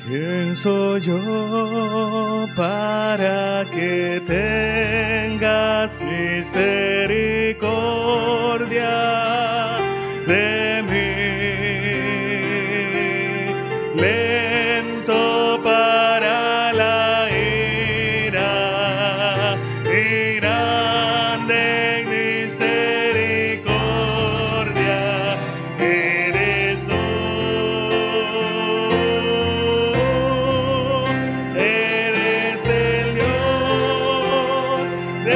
¿Quién soy yo para que tengas misericordia de mí? Lento para la ira y grande en misericordia eres tú. Eres el Dios de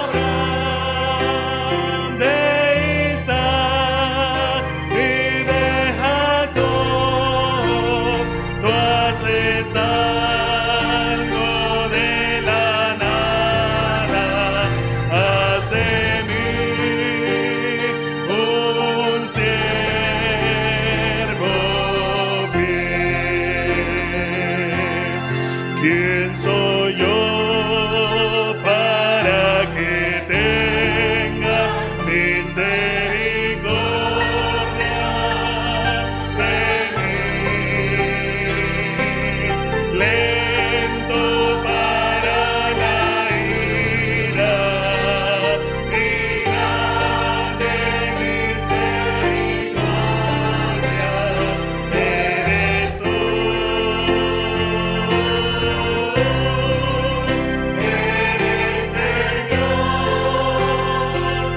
Abraham, de Isaac y de Jacob. Tú haces algo de la nada, haz de mí un siervo fiel. ¿Quién soy yo para que tengas misericordia de mí? Lento para la ira y grande misericordia eres tú. Eres el Dios de Abraham,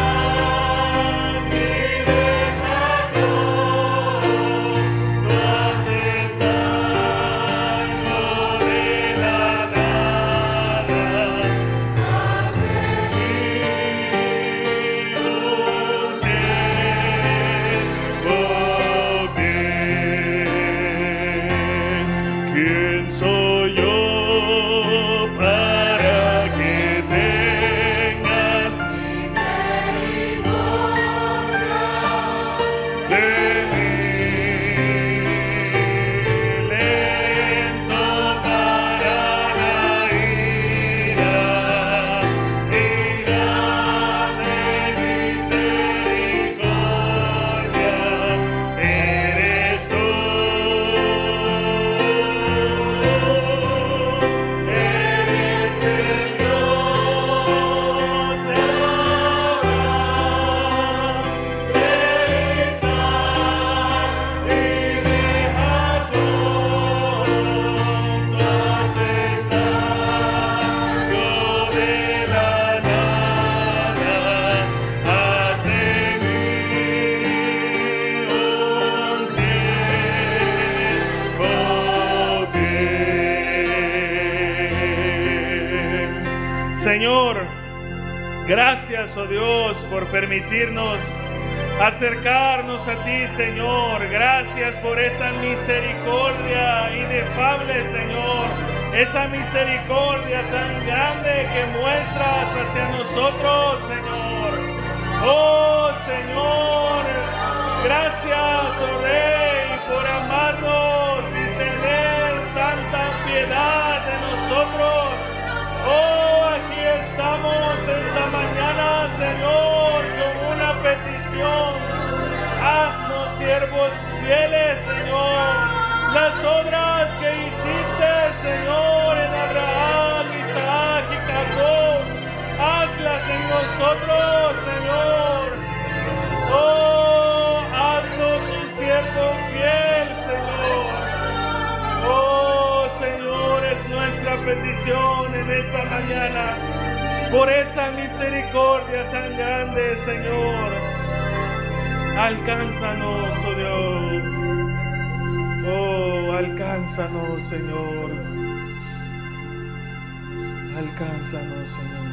de Isaac y de Jacob. Tú haces algo de la nada, haz de mí un siervo fiel. ¿Quién soy yo para que tengas misericordia de mí? Lento para la ira y grande misericordia eres tú. Eres el Dios de Abraham, de Isaac y de Jacob. Tú haces algo de la nada, haz de mí un siervo fiel. Señor, gracias, oh Dios, por permitirnos acercarnos a ti, Señor. Gracias por esa misericordia inefable, Señor. Esa misericordia tan grande que muestras hacia nosotros, Señor. Oh, Señor, gracias, oh Rey, por amarnos y tener tanta piedad de nosotros. Oh, aquí estamos esta mañana, Señor, con una petición. Haznos siervos fieles, Señor. Las obras que hiciste, Señor, en Abraham, Isaac y Jacob, hazlas en nosotros, Señor. Oh, haznos un siervo fiel, Señor. Oh, Señor, es nuestra petición en esta mañana, por esa misericordia tan grande, Señor. Alcánzanos, oh Dios. Oh, alcánzanos, Señor. Alcánzanos, Señor.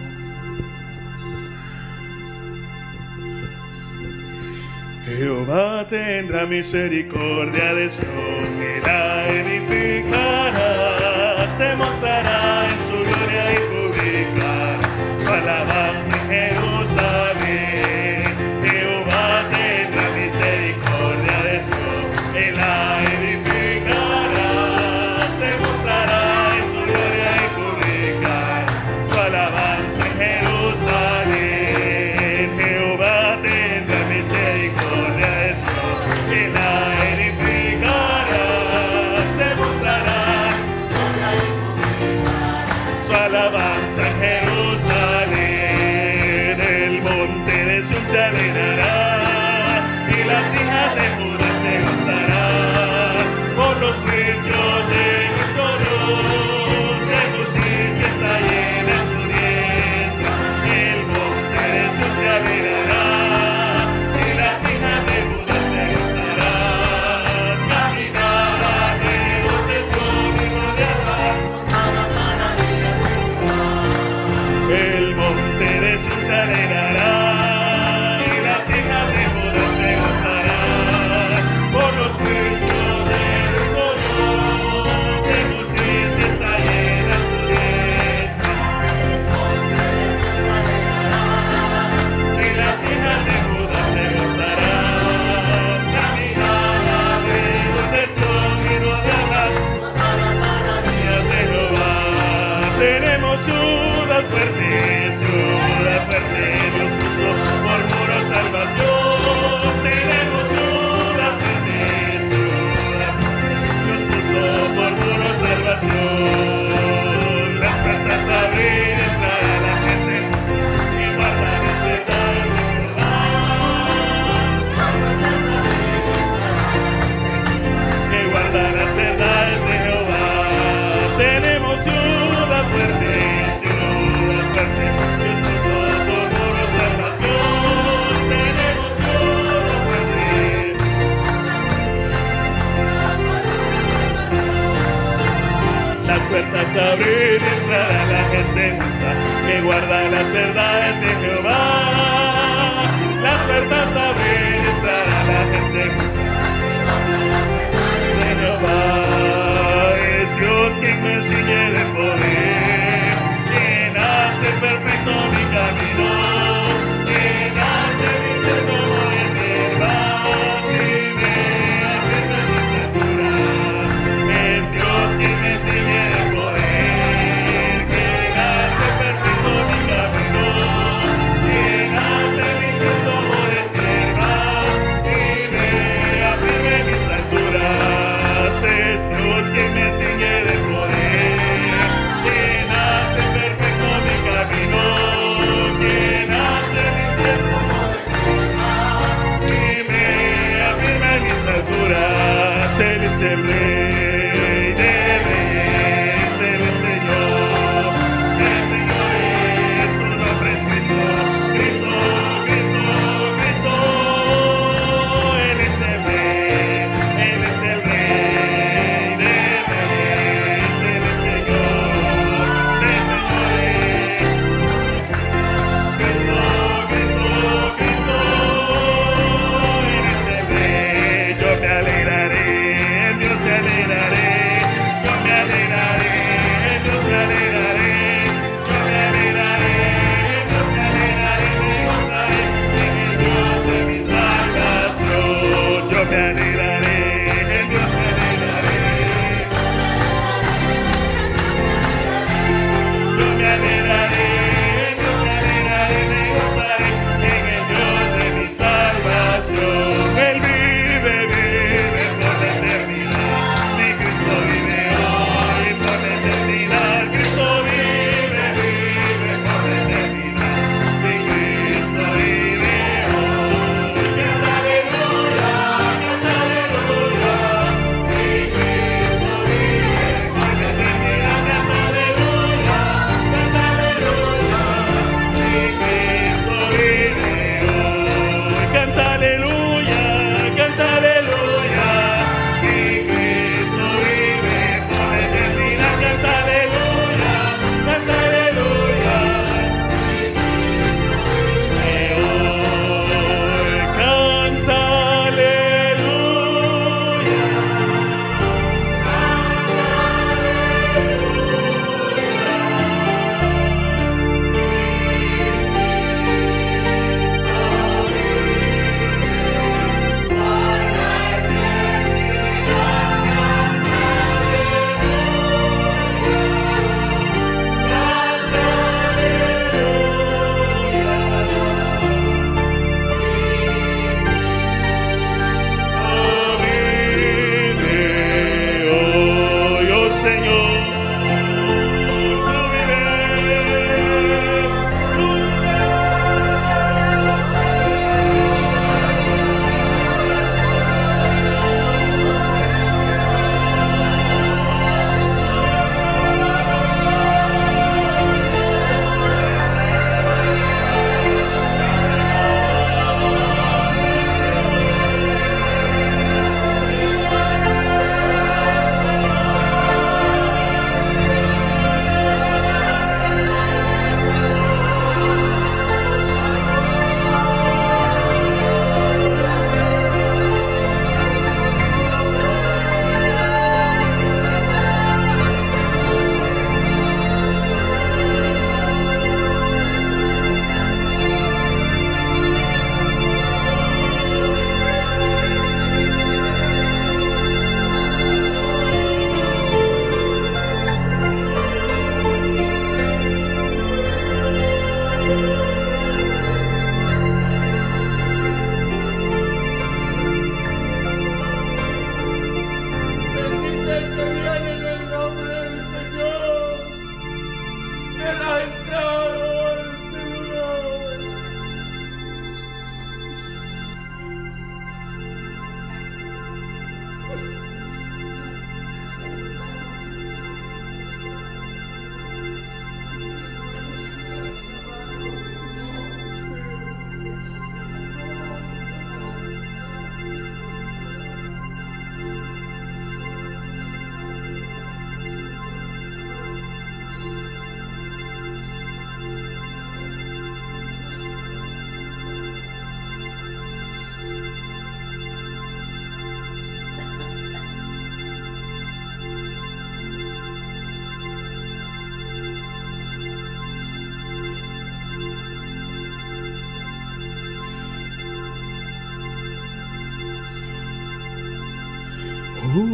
Jehová tendrá misericordia de Sion y la edificará, se mostrará en su gloria y publicará su alabanza en Jerusalén. Jehová tendrá misericordia de Sion y la edificará, se mostrará en su gloria puertas abrir, entrará la gente justa que guarda las verdades de Jehová. Las puertas abrir, entrará la gente justa de Jehová. Es Dios quien me enseña de poder, quien hace perfecto mi camino, quien hace mis pies como de siervas y me aprieta mi cintura. Es Dios quien me enseña de poder, quien hace perfecto mi camino, quien hace mis pies como de sierva y me afirma mis alturas. Es Dios quien me enseña de poder, quien hace perfecto mi camino, quien hace mis pies como de sierva y me afirma en mis alturas. Él es el Rey de Reyes, Él es Señor de Señores, su nombre es Cristo, Cristo, Cristo, Cristo. Él es el Rey, Él es el Rey de Reyes, Él es Señor de Señores. Cristo, Cristo, Cristo, Él es el Rey. Yo me alegraré, en Dios me alegraré.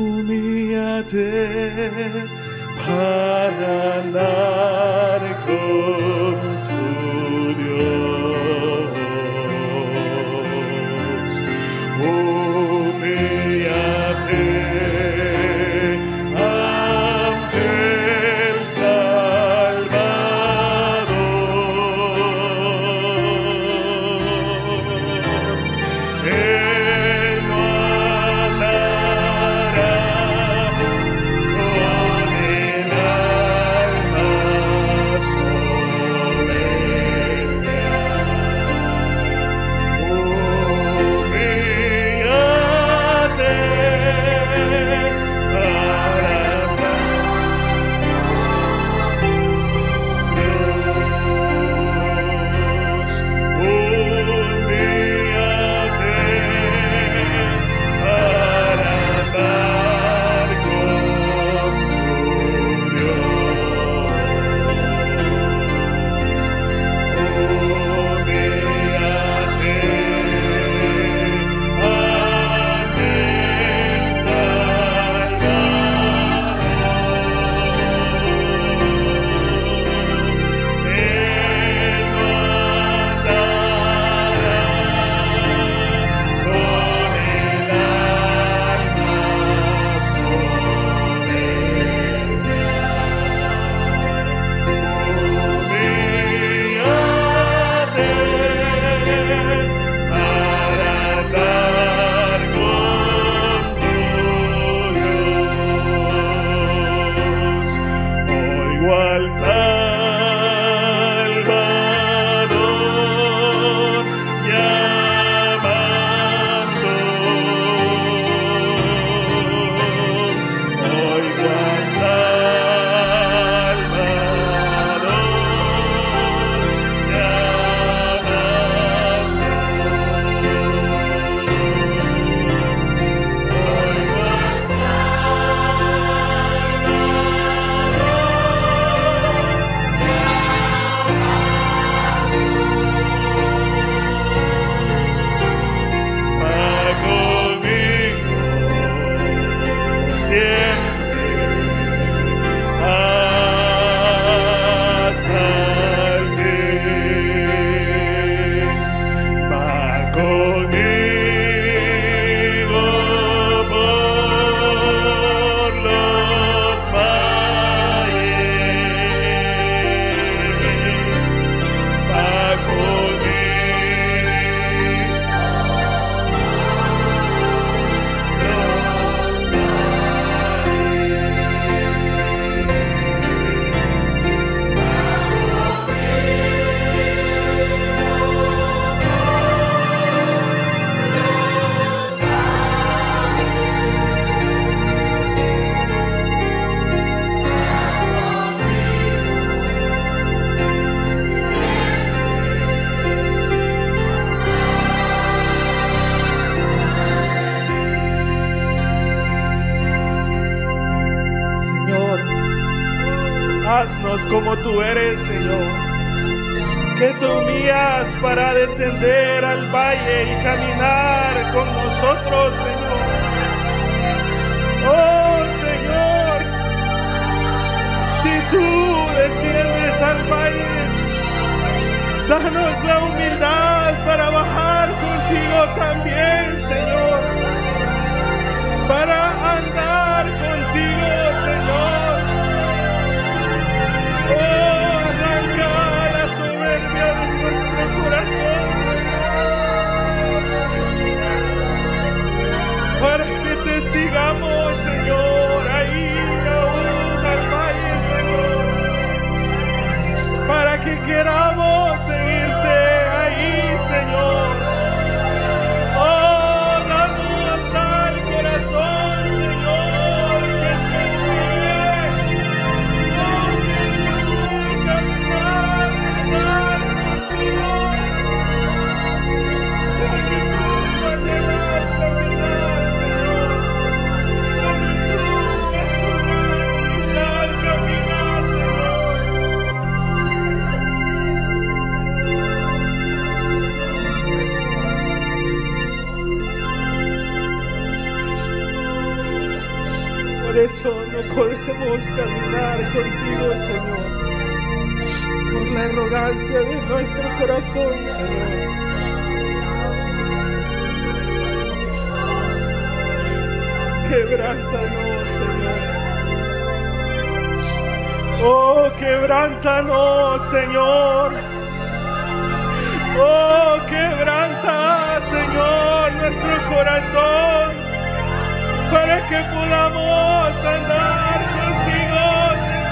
Humíllate para andar con tu Dios. Humíllate ante el Salvador. Él no andará con el alma soberbia. Humíllate para Dios. Humíllate para andar con tu Dios. Humíllate ante el Salvador. Él no andará con el alma soberbia. Humíllate para andar con tu Dios. Oigo al Salvador llamando. Oigo al Salvador va conmigo siempre hasta el fin. Va conmigo por los valles. Va Señor, haznos como tú eres, Señor, que tú humillas para descender al valle y caminar con nosotros, Señor. Oh, Señor, si tú desciendes al valle, danos la humildad para bajar contigo también, Señor, para andar contigo, Señor. Oh, arranca la soberbia de nuestro corazón, Señor, para que te sigamos, Señor, ahí aún al valle, Señor, para que queramos seguirte ahí, Señor. Oh, danos tal corazón, Por eso no podemos caminar contigo, Señor. Por la arrogancia de nuestro corazón, Señor. Quebrántanos, Señor. Oh, quebrántanos, Señor. Oh, quebranta, Señor, nuestro corazón para que podamos andar contigo, Señor.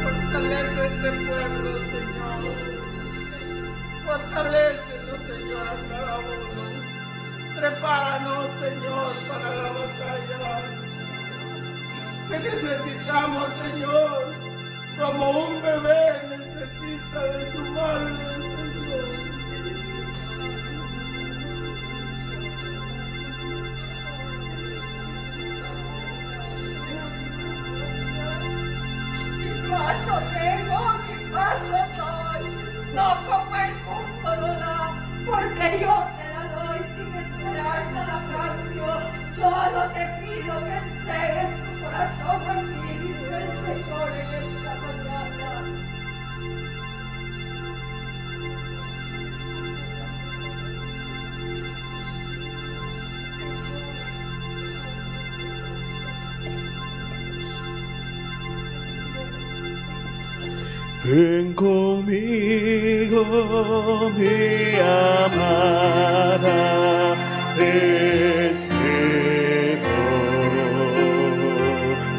Fortalece este pueblo, Señor. Fortalécenos, Señor, a cada uno. Prepáranos, Señor, para la batalla que necesitamos, Señor, como un bebé necesita de su madre, Señor. Mi paso tengo, mi paso doy, no como el mundo lo da, porque yo te la doy sin esperar nada a cambio. Solo te pido que entregues tu corazón a mí, dice el Señor en esta mañana. Ven conmigo, mi amada, te espero.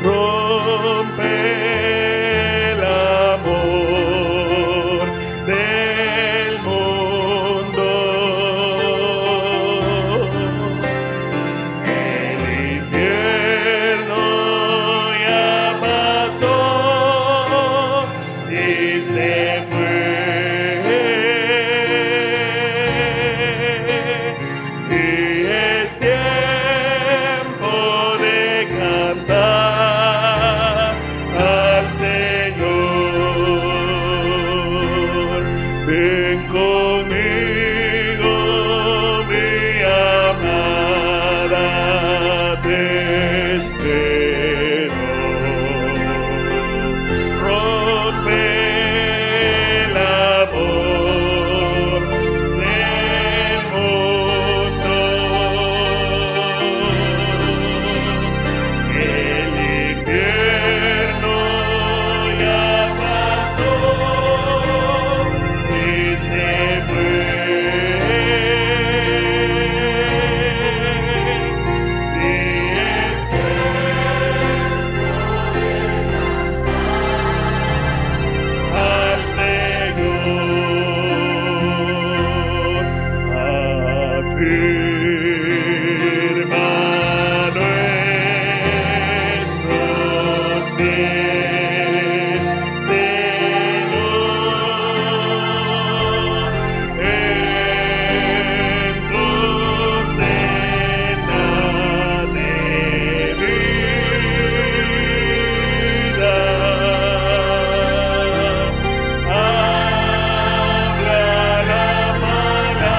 Rompe el amor del mundo. El invierno ya pasó y se fue, y es tiempo de cantar al Señor. Ven conmigo, mi amada, te espero. Rompe el amor del mundo. El invierno ya pasó y se fue, y es al Señor. Afirma nuestros pies, Señor, en tu senda de vida. Habla la palabra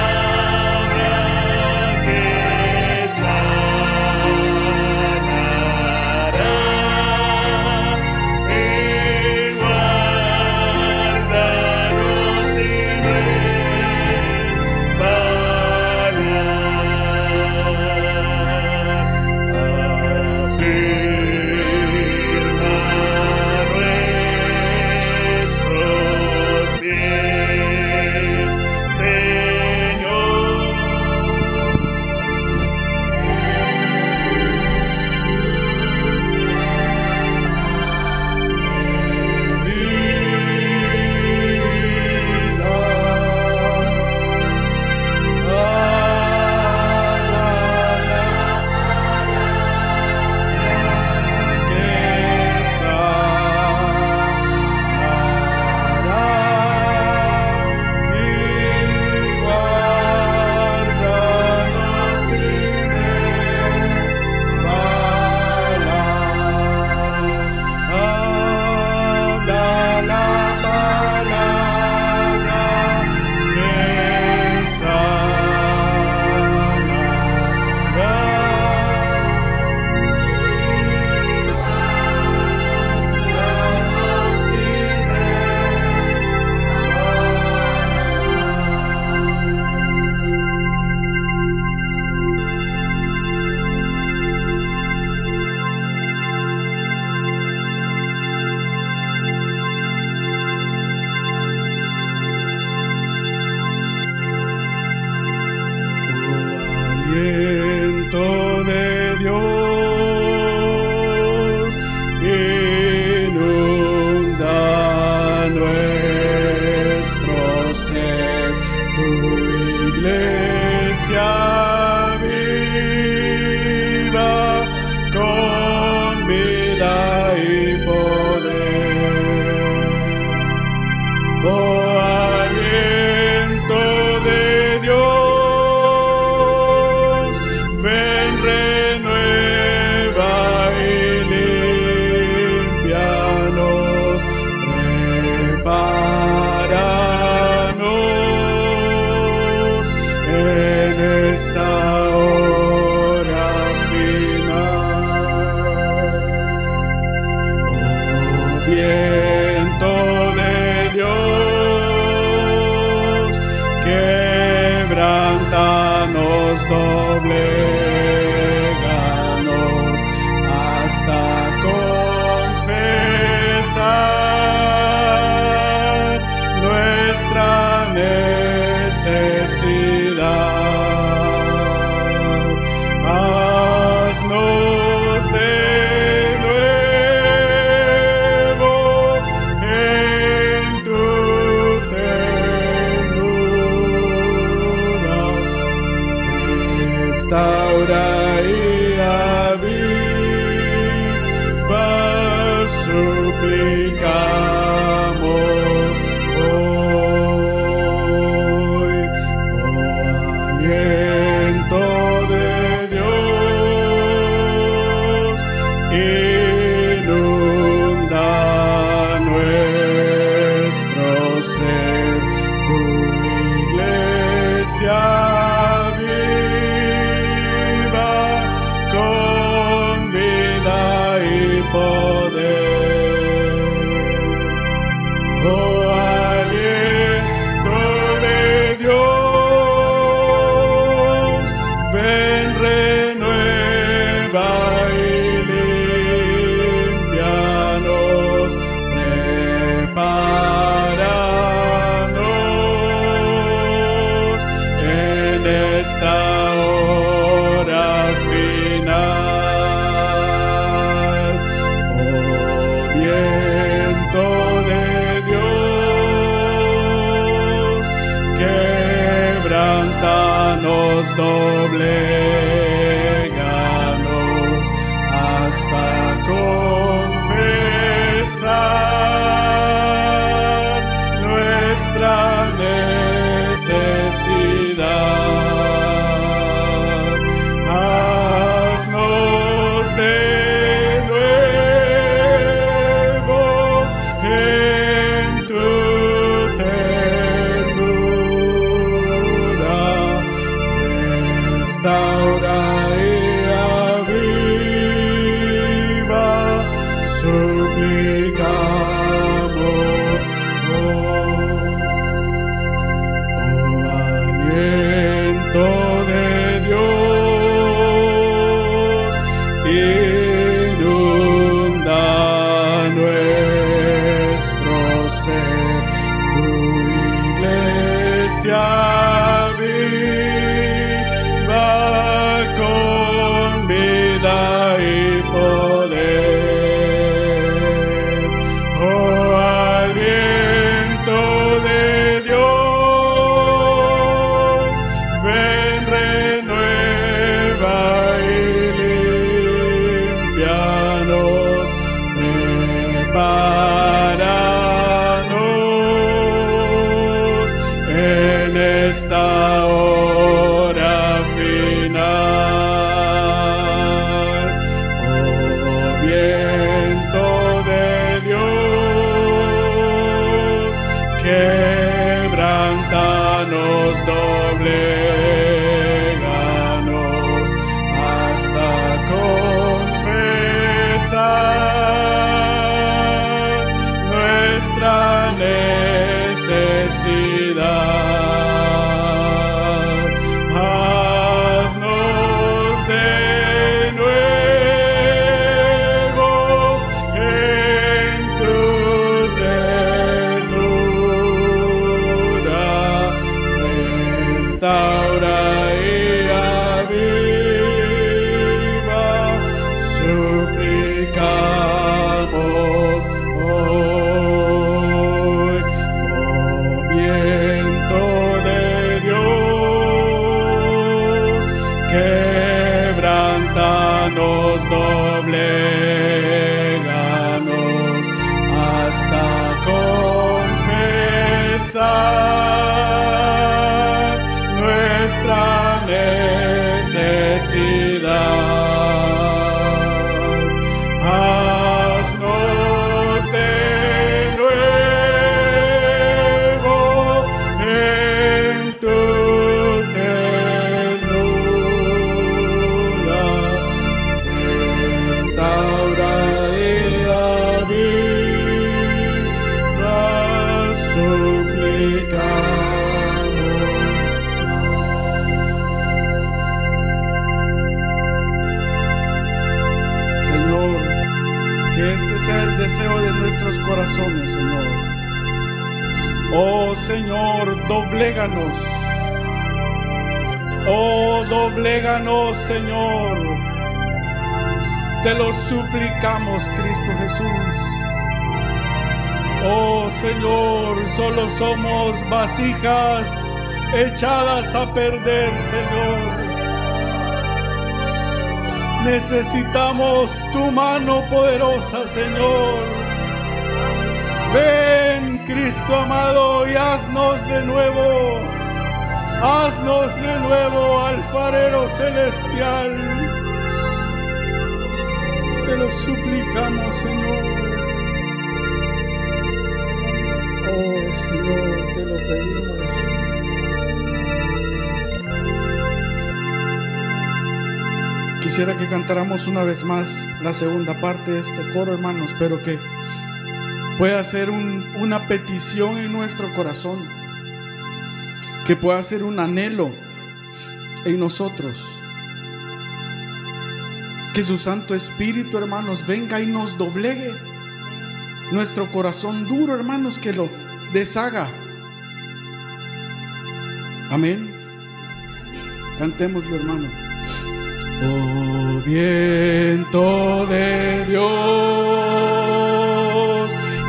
iglesia viva con vida y poder. Oh, aliento de Dios, ven, renueva y límpianos, prepáranos en esta hora final. Oh, viento de Dios, quebrantanos, dobléganos hasta confesar nuestra necesidad. Haznos de nuevo en tu ternura. Restaura y aviva, suplicamos hoy. Oh, aliento de Dios, inunda nuestro ser, tu iglesia viva con vida y poder. Oh, aliento de Dios, ven, renueva y límpianos, prepáranos en esta hora final. Oh, viento de Dios, quebrantanos, dobléganos hasta confesar nuestra necesidad. Haznos de nuevo en tu ternura. Restaura y aviva, suplicamos hoy. Oh, aliento de Dios, inunda nuestro ser, tu iglesia viva con vida y poder. Oh, aliento de Dios, ven, renueva y límpianos, prepáranos en esta hora final. Oh, viento de Dios, quebrantanos, dobléganos hasta confesar nuestra necesidad. Haznos de nuevo en tu ternura. Restaura y aviva, suplicamos hoy. Oh, viento de Dios, dobléganos hasta confesar nuestra necesidad. Haznos de nuevo en tu ternura, restaura y aviva, suplicamos. Señor, que este sea el deseo de nuestros corazones, Señor. Oh Señor, dobléganos. Oh, dobléganos, Señor. Te lo suplicamos, Cristo Jesús. Oh Señor, solo somos vasijas echadas a perder, Señor. Necesitamos tu mano poderosa, Señor. Ven, Cristo amado, y haznos de nuevo. Haznos de nuevo, alfarero celestial. Te lo suplicamos, Señor. Oh, Señor, te lo pedimos. Quisiera que cantáramos una vez más la segunda parte de este coro, hermanos. Espero que pueda ser una petición en nuestro corazón, que pueda ser un anhelo en nosotros, que su Santo Espíritu, hermanos, venga y nos doblegue nuestro corazón duro, hermanos, que lo deshaga. Amén. Cantémoslo, hermano. Oh viento de Dios,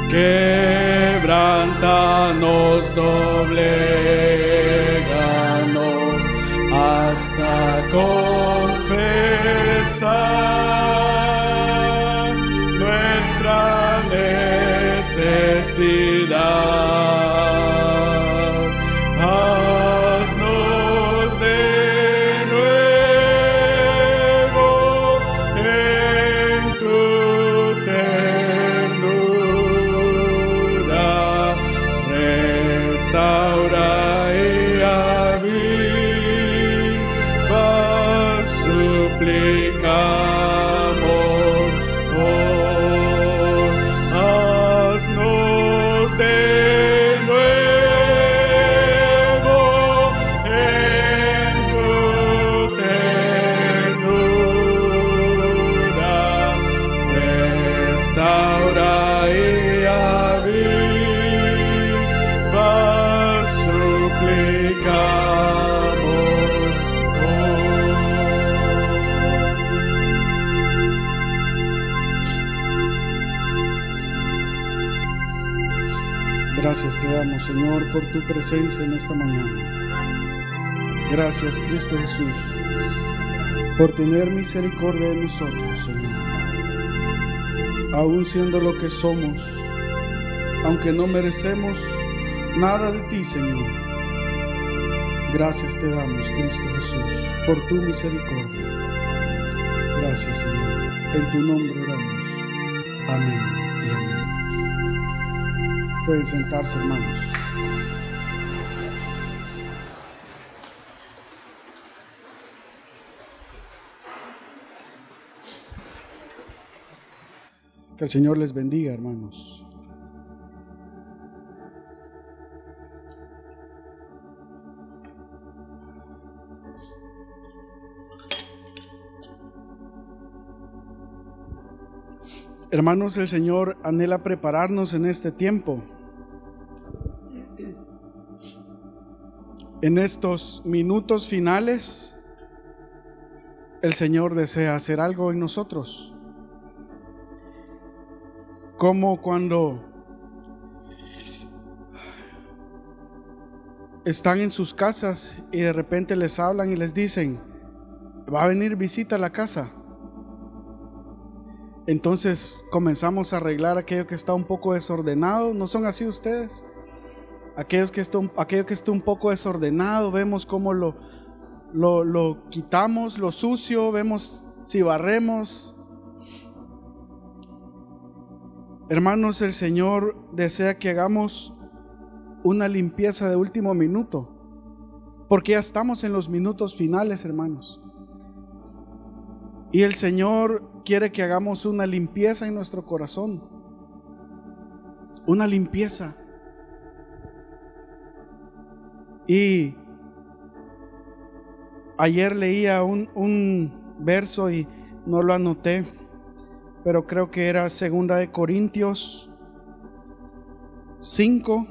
quebrántanos, dobléganos hasta confesar nuestra necesidad. Haznos de nuevo en tu ternura, restaura y aviva, suplicamos. Oh, haznos de nuevo en tu ternura, restaura y aviva, suplicamos. Gracias te damos, Señor, por tu presencia en esta mañana. Gracias, Cristo Jesús, por tener misericordia de nosotros, Señor. Aún siendo lo que somos, aunque no merecemos nada de ti, Señor. Gracias te damos, Cristo Jesús, por tu misericordia. Gracias, Señor. En tu nombre oramos. Amén y amén. Pueden sentarse, hermanos. Que el Señor les bendiga, hermanos. Hermanos, el Señor anhela prepararnos en este tiempo. En estos minutos finales, el Señor desea hacer algo en nosotros. Como cuando están en sus casas y de repente les hablan y les dicen: va a venir visita a la casa. entonces comenzamos a arreglar aquello que está un poco desordenado. ¿No son así ustedes? Aquello que está un poco desordenado, vemos cómo lo quitamos, lo sucio, vemos si barremos. Hermanos, el Señor desea que hagamos una limpieza de último minuto, porque ya estamos en los minutos finales, hermanos. Y el Señor quiere que hagamos una limpieza en nuestro corazón. Una limpieza. Y ayer leía un verso y no lo anoté, pero creo que era 2 de Corintios 5.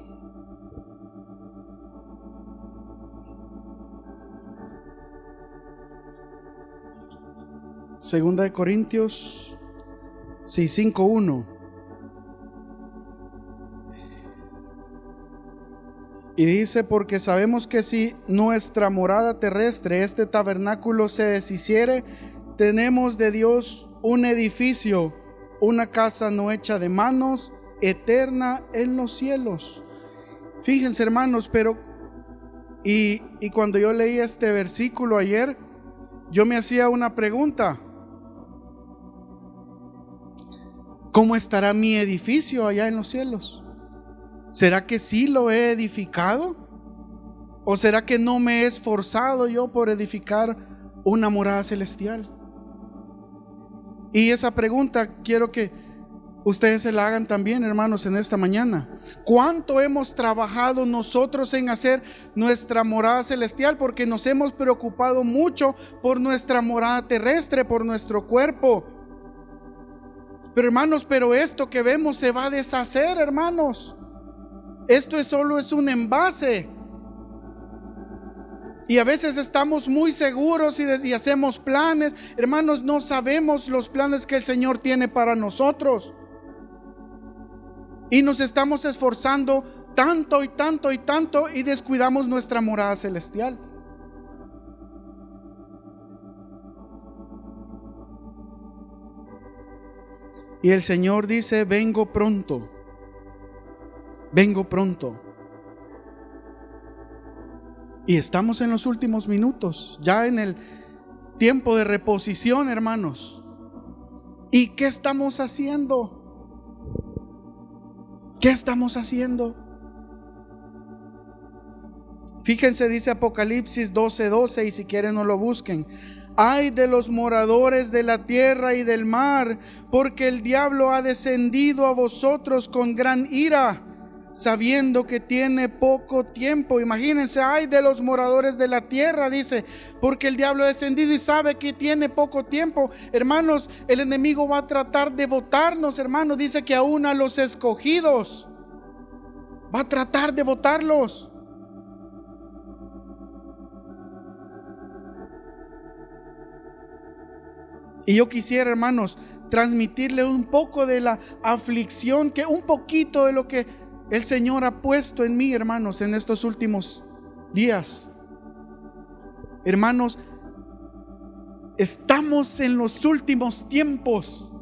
Segunda de Corintios 5:1. Y dice: porque sabemos que si nuestra morada terrestre, este tabernáculo, se deshiciere, tenemos de Dios un edificio, una casa no hecha de manos, eterna en los cielos. Fíjense, hermanos, pero y cuando yo leí este versículo ayer, yo me hacía una pregunta: ¿cómo estará mi edificio allá en los cielos? ¿Será que sí lo he edificado? ¿O será que no me he esforzado yo por edificar una morada celestial? Y esa pregunta quiero que ustedes se la hagan también, hermanos, en esta mañana. ¿Cuánto hemos trabajado nosotros en hacer nuestra morada celestial? Porque nos hemos preocupado mucho por nuestra morada terrestre, por nuestro cuerpo. Pero hermanos, pero esto que vemos se va a deshacer, hermanos. Esto solo es un envase. Y a veces estamos muy seguros y hacemos planes. Hermanos, no sabemos los planes que el Señor tiene para nosotros. Y nos estamos esforzando tanto y tanto y tanto y descuidamos nuestra morada celestial. Y el Señor dice: vengo pronto. Vengo pronto. Y estamos en los últimos minutos, ya en el tiempo de reposición, hermanos. ¿Y qué estamos haciendo? ¿Qué estamos haciendo? Fíjense, dice Apocalipsis 12:12, y si quieren no lo busquen. Ay de los moradores de la tierra y del mar, porque el diablo ha descendido a vosotros con gran ira, sabiendo que tiene poco tiempo. Imagínense, ay de los moradores de la tierra, dice, porque el diablo ha descendido y sabe que tiene poco tiempo. Hermanos, el enemigo va a tratar de botarnos, hermanos. Dice que aún a los escogidos va a tratar de botarlos. Y yo quisiera, hermanos, transmitirle un poco de la aflicción, que un poquito de lo que el Señor ha puesto en mí, hermanos, en estos últimos días. Hermanos, estamos en los últimos tiempos.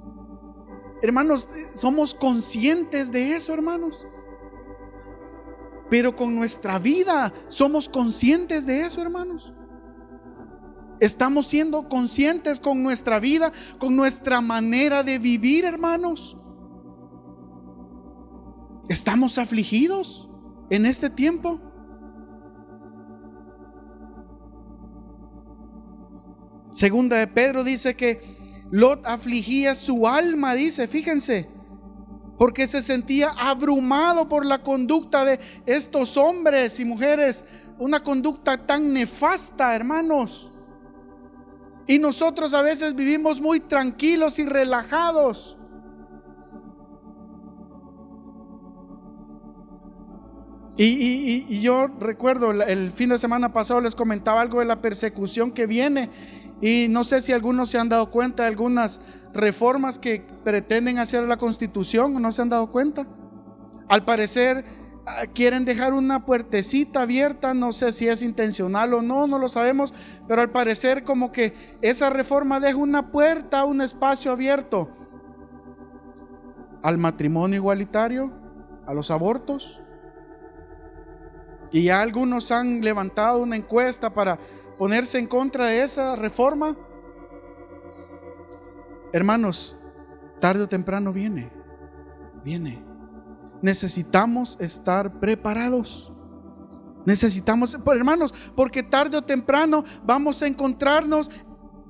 Hermanos, somos conscientes de eso, hermanos. Pero con nuestra vida somos conscientes de eso, hermanos. Estamos siendo conscientes con nuestra vida, con nuestra manera de vivir, hermanos. ¿Estamos afligidos en este tiempo? Segunda de Pedro dice que Lot afligía su alma, dice, fíjense, porque se sentía abrumado por la conducta de estos hombres y mujeres, una conducta tan nefasta, hermanos. Y nosotros a veces vivimos muy tranquilos y relajados. Y yo recuerdo el fin de semana pasado les comentaba algo de la persecución que viene. Y no sé si algunos se han dado cuenta de algunas reformas que pretenden hacer a la Constitución, ¿o no se han dado cuenta? Al parecer quieren dejar una puertecita abierta, no sé si es intencional o no, no lo sabemos, pero al parecer como que esa reforma deja una puerta, un espacio abierto al matrimonio igualitario, a los abortos. Y ya algunos han levantado una encuesta para ponerse en contra de esa reforma. Hermanos, tarde o temprano viene. Necesitamos estar preparados. Necesitamos, hermanos, porque tarde o temprano vamos a encontrarnos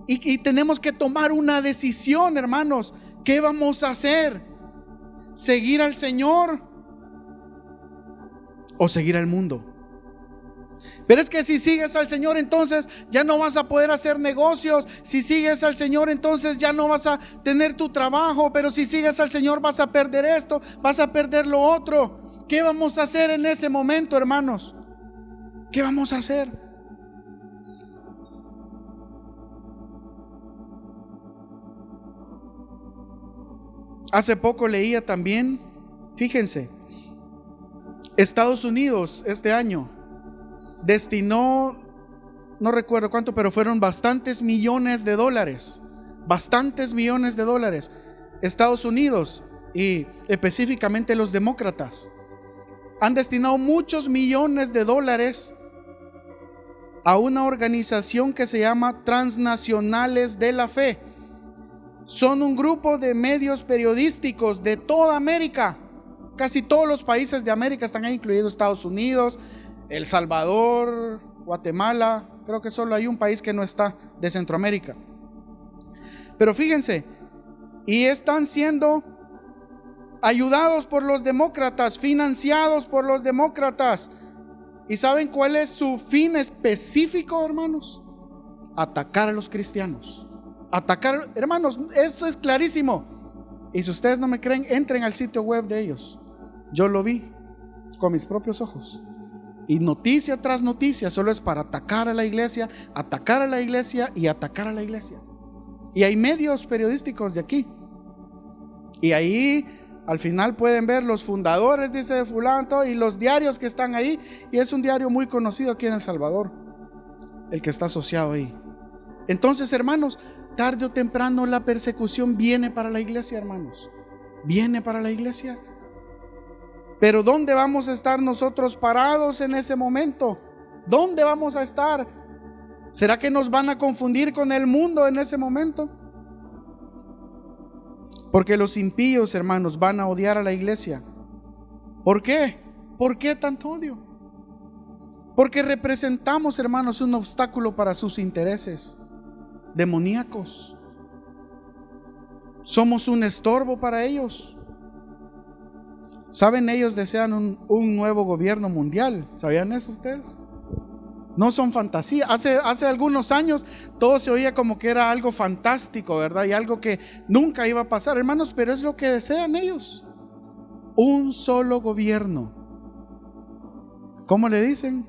y tenemos que tomar una decisión, hermanos. ¿Qué vamos a hacer? ¿Seguir al Señor o seguir al mundo? Pero es que si sigues al Señor, entonces ya no vas a poder hacer negocios. Si sigues al Señor, entonces ya no vas a tener tu trabajo. Pero si sigues al Señor, vas a perder esto, vas a perder lo otro. ¿Qué vamos a hacer en ese momento, hermanos? ¿Qué vamos a hacer? Hace poco leía también, fíjense, Estados Unidos este año destinó, no recuerdo cuánto, pero fueron bastantes millones de dólares. Estados Unidos y específicamente los demócratas han destinado muchos millones de dólares a una organización que se llama Transnacionales de la Fe. Son un grupo de medios periodísticos de toda América. Casi todos los países de América están ahí, incluidos Estados Unidos, El Salvador, Guatemala. Creo que solo hay un país que no está, de Centroamérica. Pero fíjense, y están siendo ayudados por los demócratas, financiados por los demócratas. ¿Y saben cuál es su fin específico, hermanos? Atacar a los cristianos. Atacar, hermanos, eso es clarísimo. Y si ustedes no me creen, entren al sitio web de ellos. Yo lo vi con mis propios ojos. Y noticia tras noticia solo es para atacar a la iglesia, atacar a la iglesia y atacar a la iglesia. Y hay medios periodísticos de aquí. Y ahí al final pueden ver los fundadores, dice de fulano, y los diarios que están ahí. Y es un diario muy conocido aquí en El Salvador, el que está asociado ahí. Entonces, hermanos, tarde o temprano la persecución viene para la iglesia, hermanos. Viene para la iglesia. Pero ¿dónde vamos a estar nosotros parados en ese momento? ¿Dónde vamos a estar? ¿Será que nos van a confundir con el mundo en ese momento? Porque los impíos, hermanos, van a odiar a la iglesia. ¿Por qué? ¿Por qué tanto odio? Porque representamos, hermanos, un obstáculo para sus intereses demoníacos. Somos un estorbo para ellos. ¿Saben? Ellos desean un nuevo gobierno mundial. ¿Sabían eso ustedes? No son fantasía. Hace algunos años todo se oía como que era algo fantástico, ¿verdad? Y algo que nunca iba a pasar, hermanos, pero es lo que desean ellos. Un solo gobierno. ¿Cómo le dicen?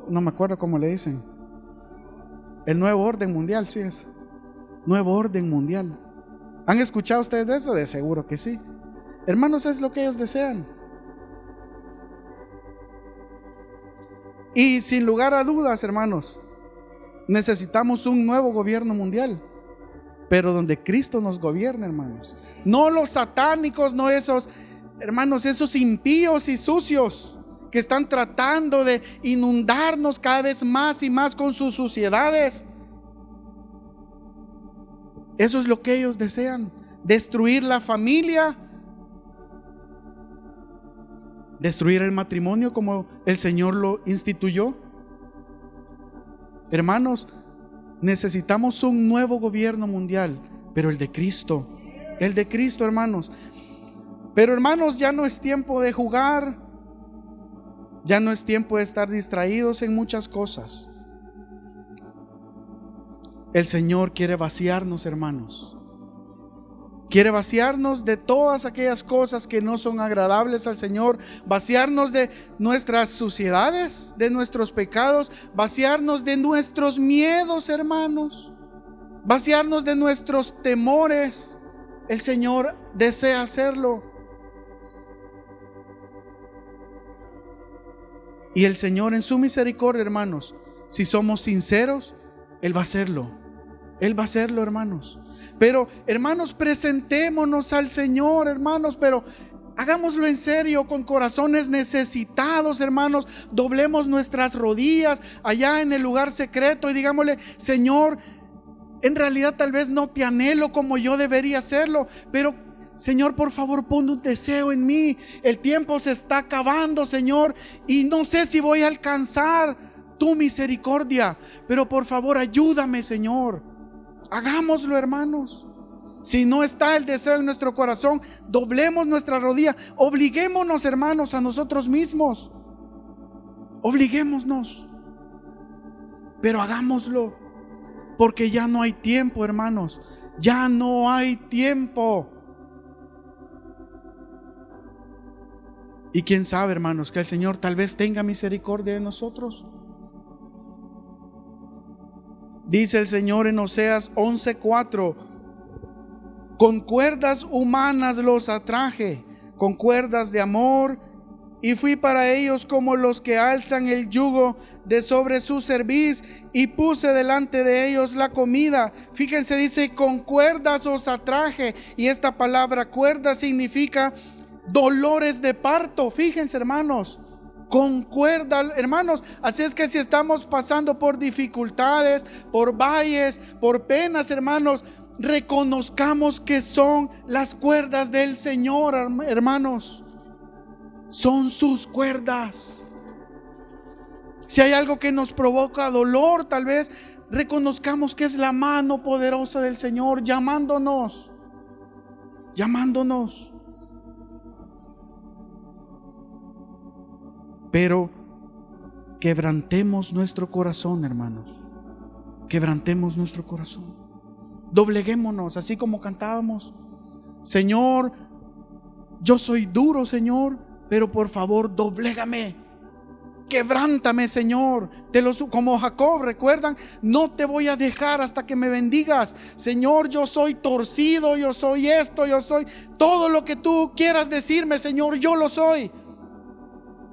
No me acuerdo cómo le dicen. El nuevo orden mundial, sí es. Nuevo orden mundial. ¿Han escuchado ustedes de eso? De seguro que sí. Hermanos, es lo que ellos desean. Y sin lugar a dudas, hermanos, necesitamos un nuevo gobierno mundial, pero donde Cristo nos gobierne, hermanos. No los satánicos, no esos, hermanos, esos impíos y sucios que están tratando de inundarnos cada vez más y más con sus suciedades. Eso es lo que ellos desean: destruir la familia, destruir el matrimonio como el Señor lo instituyó. Hermanos, necesitamos un nuevo gobierno mundial, pero el de Cristo, hermanos. Pero hermanos, ya no es tiempo de jugar, ya no es tiempo de estar distraídos en muchas cosas. El Señor quiere vaciarnos, hermanos. Quiere vaciarnos de todas aquellas cosas que no son agradables al Señor, vaciarnos de nuestras suciedades, de nuestros pecados, vaciarnos de nuestros miedos, hermanos, vaciarnos de nuestros temores. El Señor desea hacerlo. Y el Señor, en su misericordia, hermanos, si somos sinceros, Él va a hacerlo. Él va a hacerlo, hermanos. Pero, hermanos, presentémonos al Señor, hermanos, pero hagámoslo en serio, con corazones necesitados, hermanos. Doblemos nuestras rodillas allá en el lugar secreto y digámosle: Señor, en realidad tal vez no te anhelo como yo debería hacerlo, pero Señor, por favor, pon un deseo en mí. El tiempo se está acabando, Señor, y no sé si voy a alcanzar tu misericordia, pero por favor ayúdame, Señor. Hagámoslo, hermanos. Si no está el deseo en nuestro corazón, doblemos nuestra rodilla. Obliguémonos, hermanos, a nosotros mismos. Obliguémonos, pero hagámoslo, porque ya no hay tiempo, hermanos. Ya no hay tiempo. Y quién sabe, hermanos, que el Señor tal vez tenga misericordia de nosotros. Dice el Señor en Oseas 11:4: con cuerdas humanas los atraje, con cuerdas de amor, y fui para ellos como los que alzan el yugo de sobre su cerviz, y puse delante de ellos la comida. Fíjense, dice: con cuerdas os atraje, y esta palabra cuerda significa dolores de parto. Fíjense, hermanos, con cuerda, hermanos. Así es que si estamos pasando por dificultades, por valles, por penas, hermanos, reconozcamos que son las cuerdas del Señor, hermanos. Son sus cuerdas. Si hay algo que nos provoca dolor, tal vez reconozcamos que es la mano poderosa del Señor llamándonos. Pero quebrantemos nuestro corazón, hermanos. Quebrantemos nuestro corazón. Dobleguémonos, así como cantábamos: Señor, yo soy duro, Señor, pero por favor doblégame, quebrántame, Señor. Como Jacob, ¿recuerdan? No te voy a dejar hasta que me bendigas. Señor, yo soy torcido, yo soy esto, yo soy todo lo que tú quieras decirme, Señor, yo lo soy.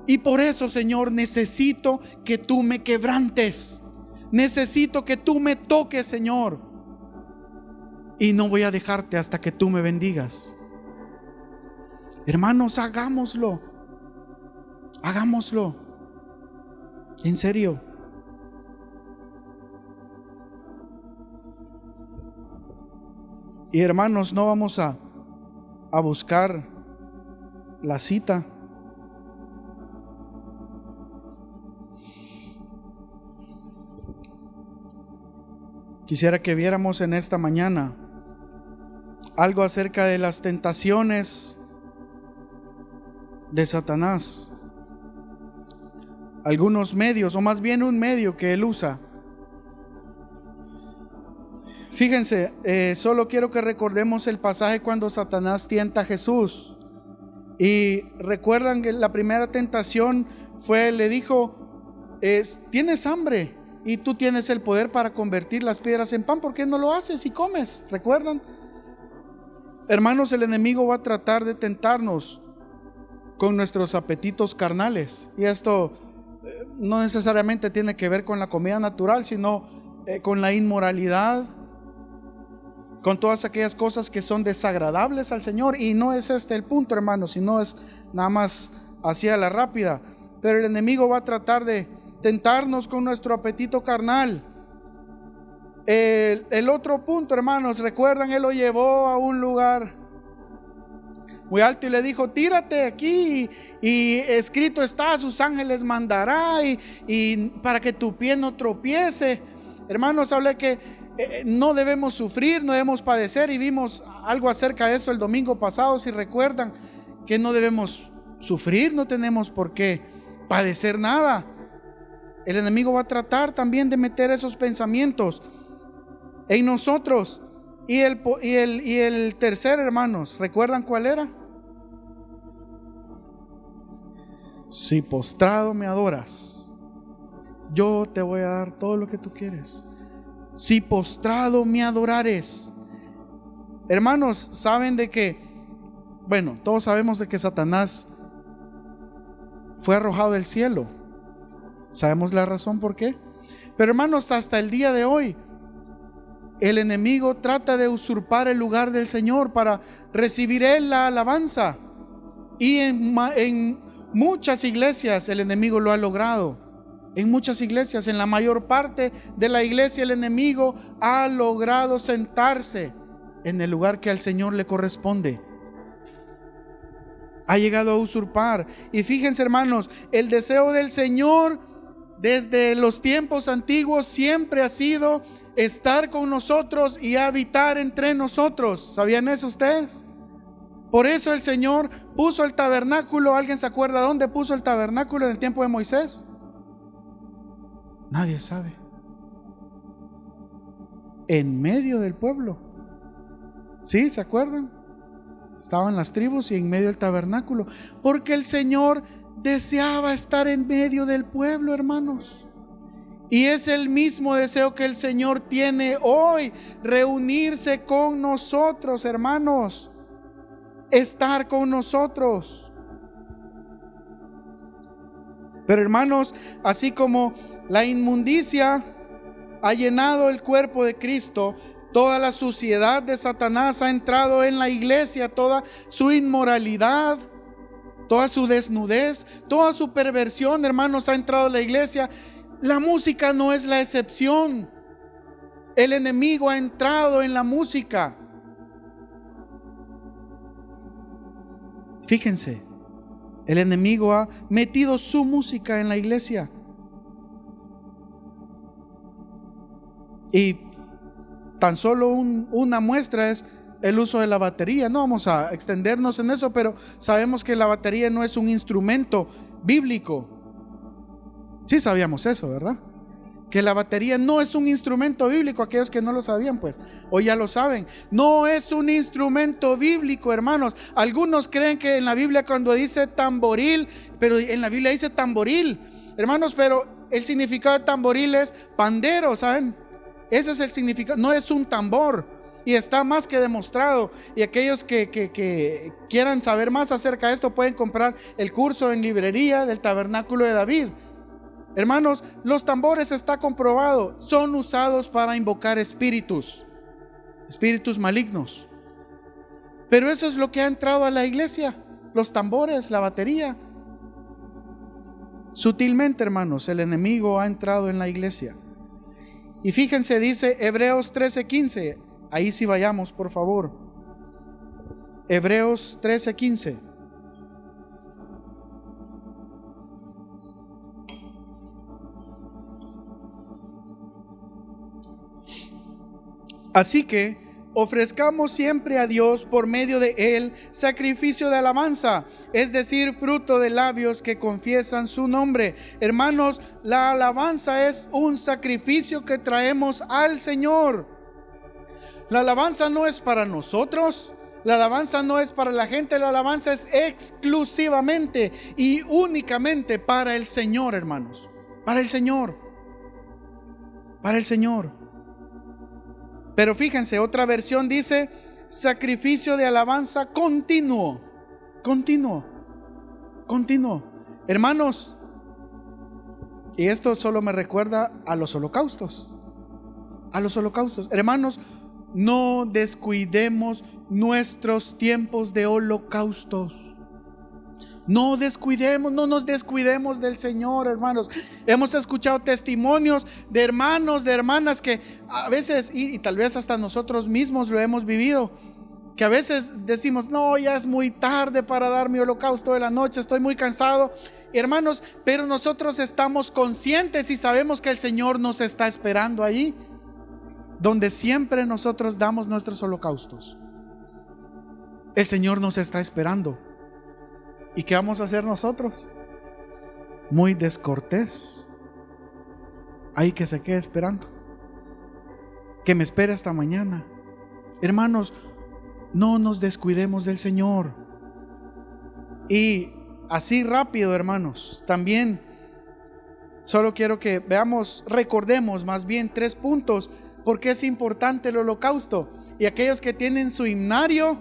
Y por eso, Señor, necesito que tú me quebrantes. Necesito que tú me toques, Señor. Y no voy a dejarte hasta que tú me bendigas. Hermanos, hagámoslo. Hagámoslo. En serio. Y hermanos, no vamos a buscar la cita. Quisiera que viéramos en esta mañana algo acerca de las tentaciones de Satanás. Algunos medios, o más bien un medio que él usa. Fíjense, solo quiero que recordemos el pasaje cuando Satanás tienta a Jesús. Y recuerdan que la primera tentación fue, le dijo: ¿tienes hambre? Y tú tienes el poder para convertir las piedras en pan. ¿Por qué no lo haces y comes? ¿Recuerdan? Hermanos, el enemigo va a tratar de tentarnos con nuestros apetitos carnales. Y esto no necesariamente tiene que ver con la comida natural, sino con la inmoralidad, con todas aquellas cosas que son desagradables al Señor. Y no es este el punto, hermanos, sino es nada más así a la rápida. Pero el enemigo va a tratar de tentarnos con nuestro apetito carnal. El otro punto, hermanos, recuerdan, él lo llevó a un lugar muy alto y le dijo: tírate aquí, y escrito está, sus ángeles mandará, y para que tu pie no tropiece. Hermanos, hablé que no debemos sufrir, no debemos padecer, y vimos algo acerca de esto el domingo pasado. Si recuerdan, que no debemos sufrir, no tenemos por qué padecer nada. El enemigo va a tratar también de meter esos pensamientos en nosotros. Y el tercer, hermanos, ¿recuerdan cuál era? Si postrado me adoras, yo te voy a dar todo lo que tú quieres. Si postrado me adorares. Hermanos, saben de que, bueno, todos sabemos de que Satanás fue arrojado del cielo. Sabemos la razón por qué. Pero hermanos, hasta el día de hoy el enemigo trata de usurpar el lugar del Señor para recibir él la alabanza. Y en muchas iglesias el enemigo lo ha logrado. En muchas iglesias, en la mayor parte de la iglesia, el enemigo ha logrado sentarse en el lugar que al Señor le corresponde. Ha llegado a usurpar. Y fíjense, hermanos, el deseo del Señor desde los tiempos antiguos siempre ha sido estar con nosotros y habitar entre nosotros. ¿Sabían eso ustedes? Por eso el Señor puso el tabernáculo. ¿Alguien se acuerda dónde puso el tabernáculo en el tiempo de Moisés? Nadie sabe. En medio del pueblo. ¿Sí? ¿Se acuerdan? Estaban las tribus y en medio del tabernáculo. Porque el Señor deseaba estar en medio del pueblo, hermanos. Y es el mismo deseo que el Señor tiene hoy, reunirse con nosotros, hermanos, estar con nosotros. Pero hermanos, así como la inmundicia ha llenado el cuerpo de Cristo, toda la suciedad de Satanás ha entrado en la iglesia, toda su inmoralidad, toda su desnudez, toda su perversión, hermanos, ha entrado en la iglesia. La música no es la excepción. El enemigo ha entrado en la música. Fíjense, el enemigo ha metido su música en la iglesia. Y tan solo una muestra es el uso de la batería. No vamos a extendernos en eso, pero sabemos que la batería no es un instrumento bíblico. Sí sabíamos eso, ¿verdad? Que la batería no es un instrumento bíblico. Aquellos que no lo sabían, pues hoy ya lo saben. No es un instrumento bíblico, hermanos. Algunos creen que en la Biblia cuando dice tamboril, pero en la Biblia dice tamboril, hermanos, pero el significado de tamboril es pandero, ¿saben? Ese es el significado, no es un tambor. Y está más que demostrado. Y aquellos que quieran saber más acerca de esto pueden comprar el curso en librería del Tabernáculo de David. Hermanos, los tambores, está comprobado, son usados para invocar espíritus malignos. Pero eso es lo que ha entrado a la iglesia, los tambores, la batería. Sutilmente, hermanos, el enemigo ha entrado en la iglesia. Y fíjense, dice Hebreos 13:15. Ahí sí vayamos, por favor. Hebreos 13:15. Así que ofrezcamos siempre a Dios por medio de Él sacrificio de alabanza, es decir, fruto de labios que confiesan su nombre. Hermanos, la alabanza es un sacrificio que traemos al Señor. La alabanza no es para nosotros, la alabanza no es para la gente, la alabanza es exclusivamente y únicamente para el Señor, hermanos. Para el Señor. Para el Señor. Pero fíjense, otra versión dice sacrificio de alabanza continuo. Continuo. Continuo. Hermanos, y esto solo me recuerda a los holocaustos. A los holocaustos. Hermanos, no descuidemos nuestros tiempos de holocaustos. No nos descuidemos del Señor, hermanos. Hemos escuchado testimonios de hermanos, de hermanas que a veces, y tal vez hasta nosotros mismos lo hemos vivido, que a veces decimos, no, ya es muy tarde para dar mi holocausto de la noche, estoy muy cansado. Hermanos, pero nosotros estamos conscientes y sabemos que el Señor nos está esperando ahí, donde siempre nosotros damos nuestros holocaustos. El Señor nos está esperando. ¿Y qué vamos a hacer nosotros? Muy descortés. Ahí que se quede esperando. Que me espere hasta mañana. Hermanos, no nos descuidemos del Señor. Y así rápido, hermanos, también solo quiero que recordemos más bien 3 puntos. Porque es importante el holocausto. Y aquellos que tienen su himnario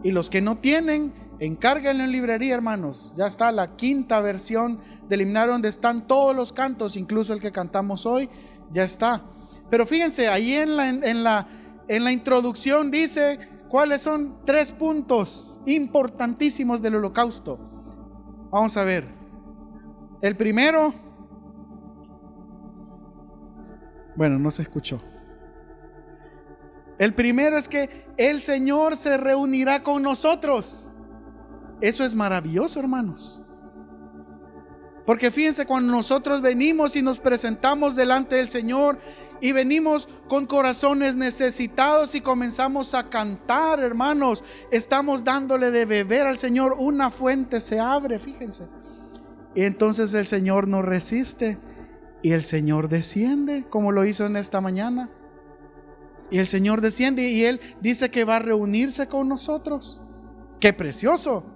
y los que no tienen, encárguenlo en librería, hermanos. Ya está la 5ª versión del himnario donde están todos los cantos, incluso el que cantamos hoy, ya está. Pero fíjense, ahí en la introducción dice cuáles son 3 puntos importantísimos del holocausto. Vamos a ver. El primero, bueno, no se escuchó. El primero es que el Señor se reunirá con nosotros. Eso es maravilloso, hermanos. Porque fíjense, cuando nosotros venimos y nos presentamos delante del Señor y venimos con corazones necesitados y comenzamos a cantar, hermanos, estamos dándole de beber al Señor. Una fuente se abre, fíjense. Y entonces el Señor nos resiste y el Señor desciende, como lo hizo en esta mañana. Y el Señor desciende y Él dice que va a reunirse con nosotros. ¡Qué precioso!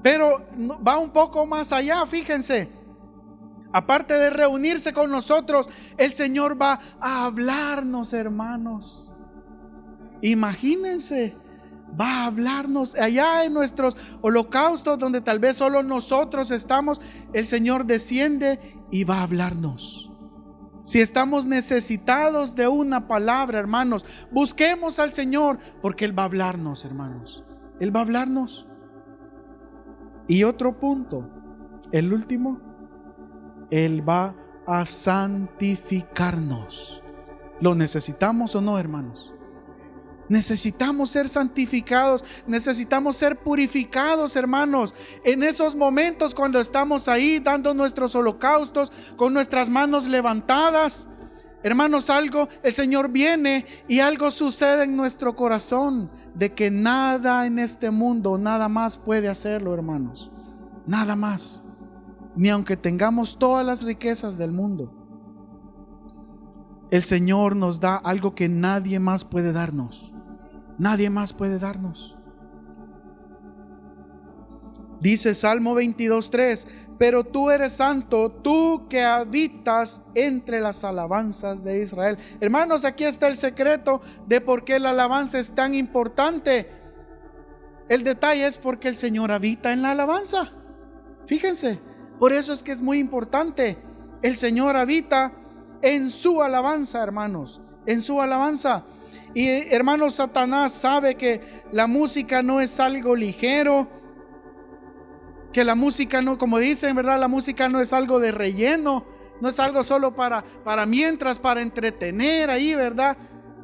Pero va un poco más allá, fíjense. Aparte de reunirse con nosotros, el Señor va a hablarnos, hermanos. Imagínense, va a hablarnos allá en nuestros holocaustos, donde tal vez solo nosotros estamos. El Señor desciende y va a hablarnos. Si estamos necesitados de una palabra, hermanos, busquemos al Señor, porque Él va a hablarnos, hermanos. Él va a hablarnos. Y otro punto, el último, Él va a santificarnos. ¿Lo necesitamos o no, hermanos? Necesitamos ser santificados, necesitamos ser purificados, hermanos. En esos momentos cuando estamos ahí dando nuestros holocaustos con nuestras manos levantadas, hermanos, el Señor viene y algo sucede en nuestro corazón, de que nada en este mundo, nada más puede hacerlo, hermanos. Nada más. Ni aunque tengamos todas las riquezas del mundo, el Señor nos da algo que nadie más puede darnos. Nadie más puede darnos. Dice Salmo 22:3: pero tú eres santo, tú que habitas entre las alabanzas de Israel. Hermanos, aquí está el secreto de por qué la alabanza es tan importante. El detalle es porque el Señor habita en la alabanza. Fíjense, por eso es que es muy importante. El Señor habita en su alabanza, hermanos, en su alabanza. Y hermanos, Satanás sabe que la música no es algo ligero, que la música no, como dicen, ¿verdad? La música no es algo de relleno, no es algo solo para mientras, para entretener ahí, ¿verdad?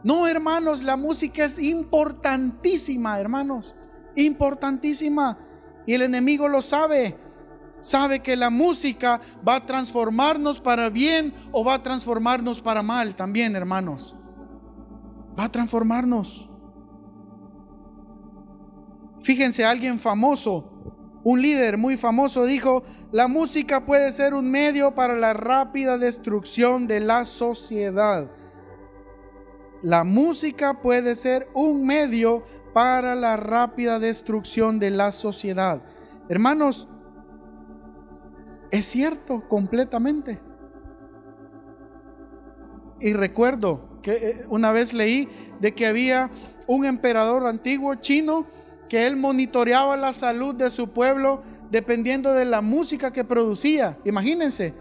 No, hermanos, la música es importantísima, hermanos, importantísima. Y el enemigo lo sabe. Sabe que la música va a transformarnos para bien o va a transformarnos para mal también, hermanos. Va a transformarnos. Fíjense, alguien famoso, un líder muy famoso dijo: la música puede ser un medio para la rápida destrucción de la sociedad. La música puede ser un medio para la rápida destrucción de la sociedad. Hermanos, es cierto, completamente. Y recuerdo que una vez leí de que había un emperador antiguo chino que él monitoreaba la salud de su pueblo dependiendo de la música que producía. Imagínense.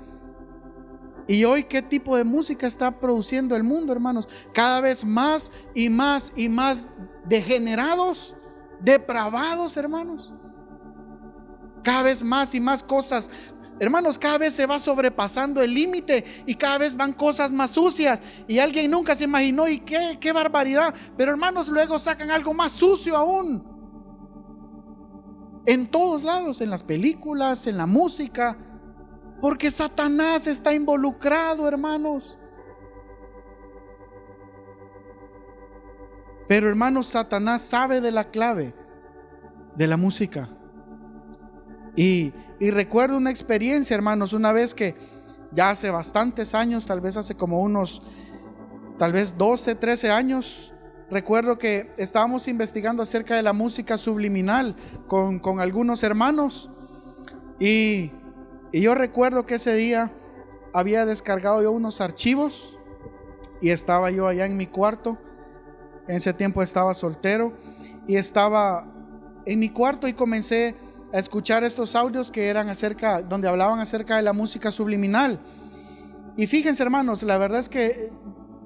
Y hoy, ¿qué tipo de música está produciendo el mundo, hermanos? Cada vez más y más y más degenerados, depravados, hermanos. Cada vez más y más cosas. Hermanos, cada vez se va sobrepasando el límite y cada vez van cosas más sucias. Y alguien nunca se imaginó, y qué barbaridad. Pero hermanos, luego sacan algo más sucio aún. En todos lados, en las películas, en la música. Porque Satanás está involucrado, hermanos. Pero hermanos, Satanás sabe de la clave de la música. Y recuerdo una experiencia, hermanos, una vez que ya hace bastantes años, tal vez hace como unos, tal vez 12, 13 años, recuerdo que estábamos investigando acerca de la música subliminal con algunos hermanos. Y yo recuerdo que ese día había descargado yo unos archivos y estaba yo allá en mi cuarto. En ese tiempo estaba soltero y estaba en mi cuarto y comencé a escuchar estos audios que eran donde hablaban acerca de la música subliminal. Y fíjense, hermanos, la verdad es que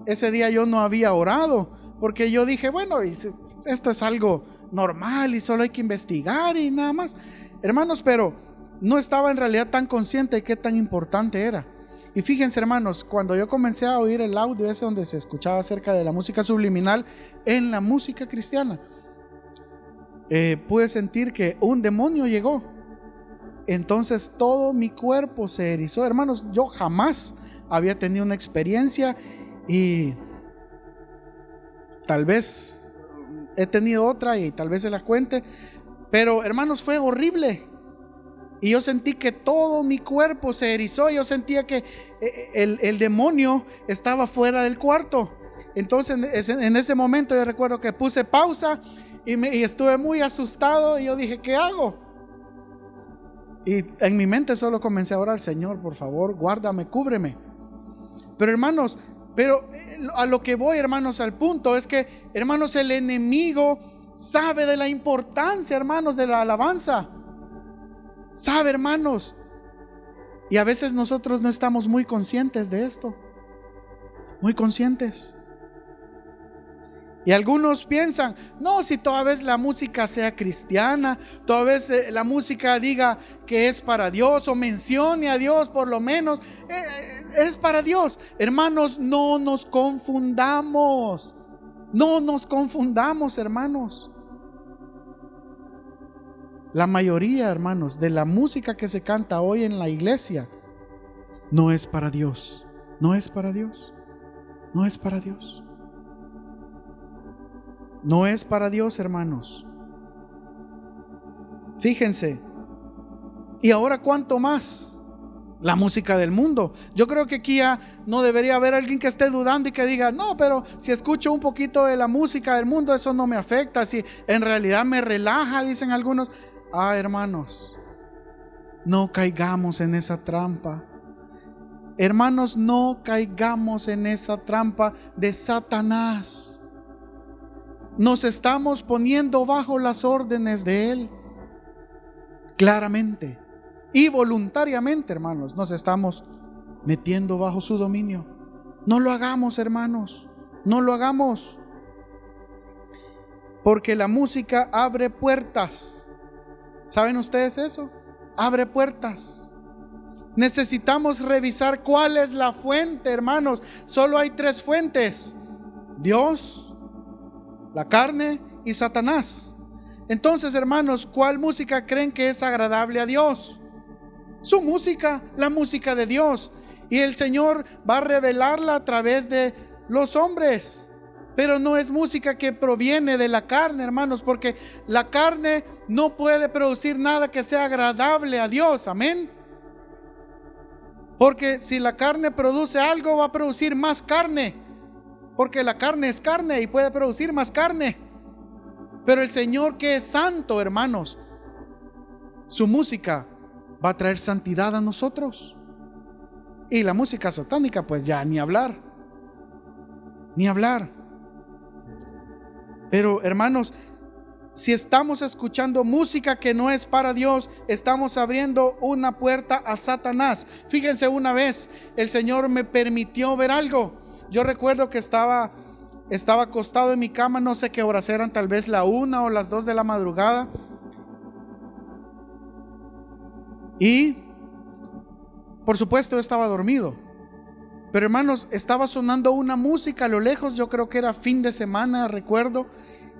ese día yo no había orado, porque yo dije, bueno, esto es algo normal y solo hay que investigar y nada más, hermanos, pero no estaba en realidad tan consciente de qué tan importante era. Y fíjense, hermanos, cuando yo comencé a oír el audio ese donde se escuchaba acerca de la música subliminal en la música cristiana, pude sentir que un demonio llegó. Entonces todo mi cuerpo se erizó. Hermanos, yo jamás había tenido una experiencia, y tal vez he tenido otra y tal vez se la cuente, pero hermanos, fue horrible. Y yo sentí que todo mi cuerpo se erizó. Yo sentía que el demonio estaba fuera del cuarto. Entonces en ese momento yo recuerdo que puse pausa y estuve muy asustado. Y yo dije, ¿qué hago? Y en mi mente solo comencé a orar: Señor, por favor, guárdame, cúbreme. Pero hermanos, a lo que voy, hermanos, al punto es que, hermanos, el enemigo sabe de la importancia, hermanos, de la alabanza. Sabe, hermanos, y a veces nosotros no estamos muy conscientes de esto, muy conscientes. Y algunos piensan, no, si toda vez la música sea cristiana, toda vez la música diga que es para Dios o mencione a Dios, por lo menos es para Dios. Hermanos, no nos confundamos, hermanos. La mayoría, hermanos, de la música que se canta hoy en la iglesia no es para Dios. No es para Dios. No es para Dios. No es para Dios, hermanos. Fíjense. Y ahora, ¿cuánto más? La música del mundo. Yo creo que aquí ya no debería haber alguien que esté dudando y que diga, no, pero si escucho un poquito de la música del mundo, eso no me afecta. Si en realidad me relaja, dicen algunos. Hermanos, no caigamos en esa trampa. Hermanos, no caigamos en esa trampa de Satanás. Nos estamos poniendo bajo las órdenes de él, claramente y voluntariamente, hermanos, nos estamos metiendo bajo su dominio. No lo hagamos, hermanos, no lo hagamos, porque la música abre puertas. ¿Saben ustedes eso? Abre puertas. Necesitamos revisar cuál es la fuente, hermanos. Solo hay 3 fuentes: Dios, la carne y Satanás. Entonces, hermanos, ¿cuál música creen que es agradable a Dios? Su música, la música de Dios. Y el Señor va a revelarla a través de los hombres. Pero no es música que proviene de la carne, hermanos, porque la carne no puede producir nada que sea agradable a Dios. Amén. Porque si la carne produce algo, va a producir más carne, porque la carne es carne y puede producir más carne. Pero el Señor, que es santo, hermanos, su música va a traer santidad a nosotros. Y la música satánica, pues ya ni hablar. Ni hablar. Pero, hermanos, si estamos escuchando música que no es para Dios, estamos abriendo una puerta a Satanás. Fíjense, una vez el Señor me permitió ver algo. Yo recuerdo que estaba acostado en mi cama, no sé qué horas eran, tal vez la 1 o las 2 de la madrugada. Y, por supuesto, yo estaba dormido. Pero, hermanos, estaba sonando una música a lo lejos. Yo creo que era fin de semana, recuerdo.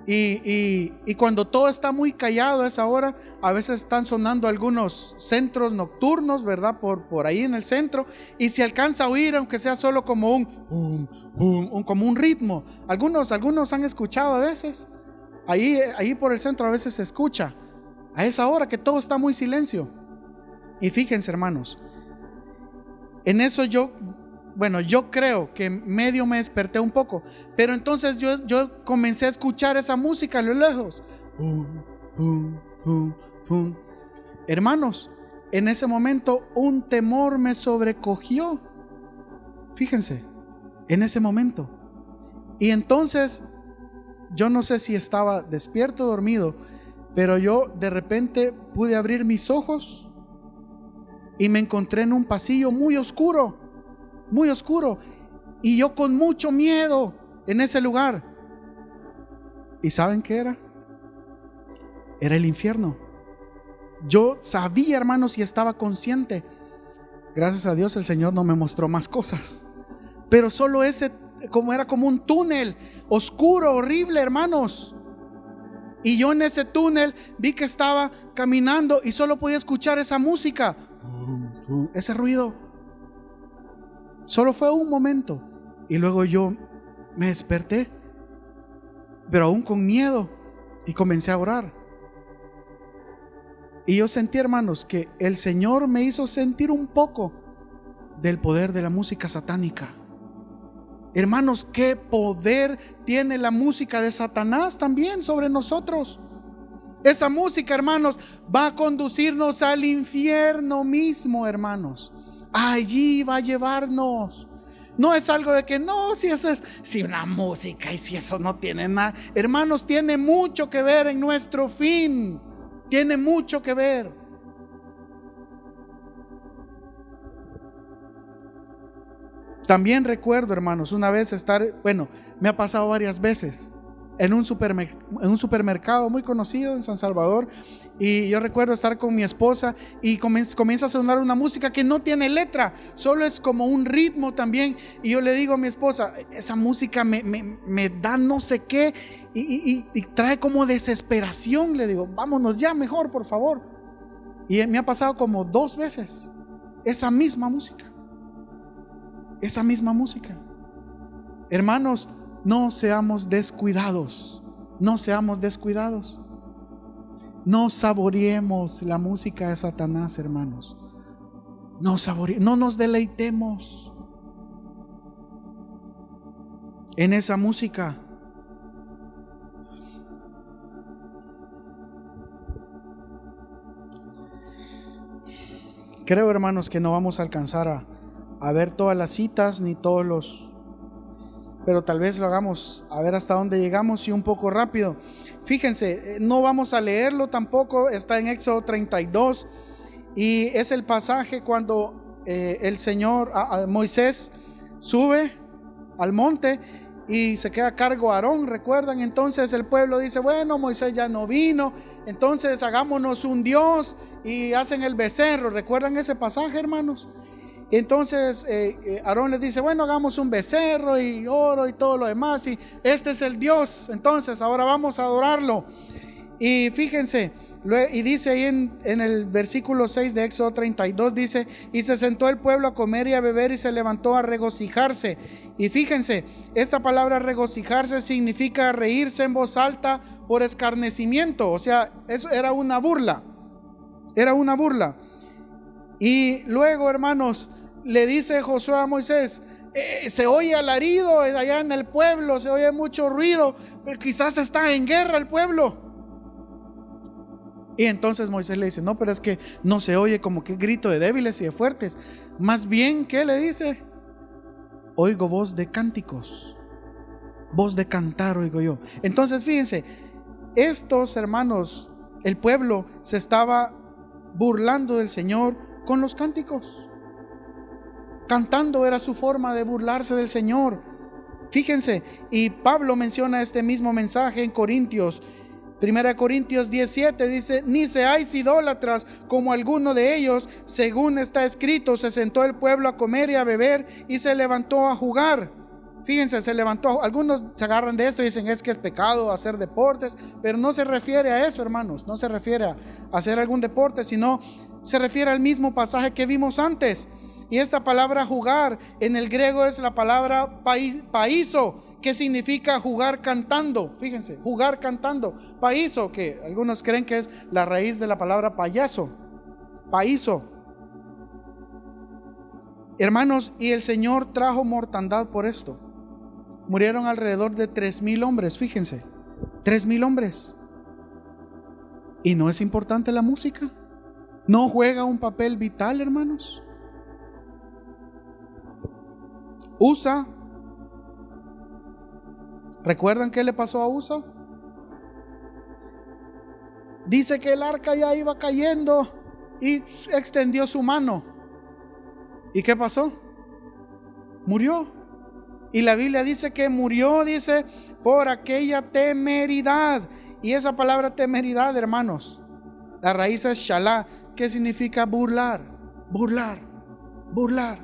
Y cuando todo está muy callado a esa hora, a veces están sonando algunos centros nocturnos, ¿verdad? Por ahí en el centro. Y se alcanza a oír, aunque sea solo como como un ritmo. Algunos han escuchado a veces. Ahí por el centro a veces se escucha. A esa hora que todo está muy silencio. Y fíjense, hermanos, en eso yo creo que medio me desperté un poco, pero entonces yo comencé a escuchar esa música a lo lejos. Hermanos, en ese momento un temor me sobrecogió. Fíjense, en ese momento. Y entonces, yo no sé si estaba despierto o dormido, pero yo de repente pude abrir mis ojos y me encontré en un pasillo muy oscuro. Y yo con mucho miedo en ese lugar. ¿Y saben qué era? Era el infierno. Yo sabía, hermanos, y estaba consciente. Gracias a Dios el Señor no me mostró más cosas. Pero solo ese, como era como un túnel oscuro, horrible, hermanos. Y yo en ese túnel vi que estaba caminando y solo podía escuchar esa música, ese ruido. Solo fue un momento. Y luego yo me desperté, pero aún con miedo, y comencé a orar. Y yo sentí, hermanos, que el Señor me hizo sentir un poco del poder de la música satánica. Hermanos, qué poder tiene la música de Satanás también sobre nosotros. Esa música, hermanos, va a conducirnos al infierno mismo, hermanos. Allí va a llevarnos. No es algo de que no, si eso es, si una música y si eso no tiene nada. Hermanos, tiene mucho que ver en nuestro fin. Tiene mucho que ver. También recuerdo, hermanos, una vez estar, bueno, me ha pasado varias veces en un supermercado muy conocido en San Salvador, y yo recuerdo estar con mi esposa y comienza a sonar una música que no tiene letra, solo es como un ritmo también, y yo le digo a mi esposa, esa música me da no sé qué y trae como desesperación. Le digo, vámonos ya mejor, por favor. Y me ha pasado como 2 veces esa misma música. Esa misma música. Hermanos, no seamos descuidados. No seamos descuidados. No saboreemos la música de Satanás, hermanos. No nos deleitemos en esa música. Creo, hermanos, que no vamos a alcanzar a ver todas las citas ni todos los, pero tal vez lo hagamos a ver hasta dónde llegamos y un poco rápido. Fíjense, no vamos a leerlo tampoco, está en Éxodo 32 y es el pasaje cuando el Señor, Moisés sube al monte y se queda a cargo Aarón, ¿recuerdan? Entonces el pueblo dice, bueno, Moisés ya no vino, entonces hagámonos un Dios, y hacen el becerro. ¿Recuerdan ese pasaje, hermanos? Entonces Aarón les dice, bueno, hagamos un becerro y oro y todo lo demás, y este es el Dios, entonces ahora vamos a adorarlo. Y fíjense, y dice ahí en el versículo 6 de Éxodo 32, dice, y se sentó el pueblo a comer y a beber y se levantó a regocijarse. Y fíjense, esta palabra regocijarse significa reírse en voz alta por escarnecimiento, o sea, eso era una burla, era una burla. Y luego, hermanos, le dice Josué a Moisés, se oye alarido allá en el pueblo, se oye mucho ruido, pero quizás está en guerra el pueblo. Y entonces Moisés le dice, no, pero es que no se oye como que grito de débiles y de fuertes. Más bien, ¿qué le dice? Oigo voz de cánticos, voz de cantar oigo yo. Entonces fíjense, estos hermanos, el pueblo se estaba burlando del Señor con los cánticos. Cantando era su forma de burlarse del Señor. Fíjense, y Pablo menciona este mismo mensaje en Corintios. 1 Corintios 17 dice, ni seáis idólatras como alguno de ellos, según está escrito, se sentó el pueblo a comer y a beber y se levantó a jugar. Fíjense, se levantó. Algunos se agarran de esto y dicen es que es pecado hacer deportes, pero no se refiere a eso, hermanos. No se refiere a hacer algún deporte, sino se refiere al mismo pasaje que vimos antes. Y esta palabra jugar en el griego es la palabra paiso, que significa jugar cantando. Fíjense, jugar cantando. Paiso, que algunos creen que es la raíz de la palabra payaso. Paiso. Hermanos, y el Señor trajo mortandad por esto. Murieron alrededor de 3,000 hombres, fíjense, 3,000 hombres. ¿Y no es importante la música? ¿No juega un papel vital, hermanos? Usa, ¿recuerdan qué le pasó a Usa? Dice que el arca ya iba cayendo y extendió su mano. ¿Y qué pasó? Murió. Y la Biblia dice que murió, dice, por aquella temeridad. Y esa palabra temeridad, hermanos, la raíz es shalá, que significa burlar, burlar, burlar.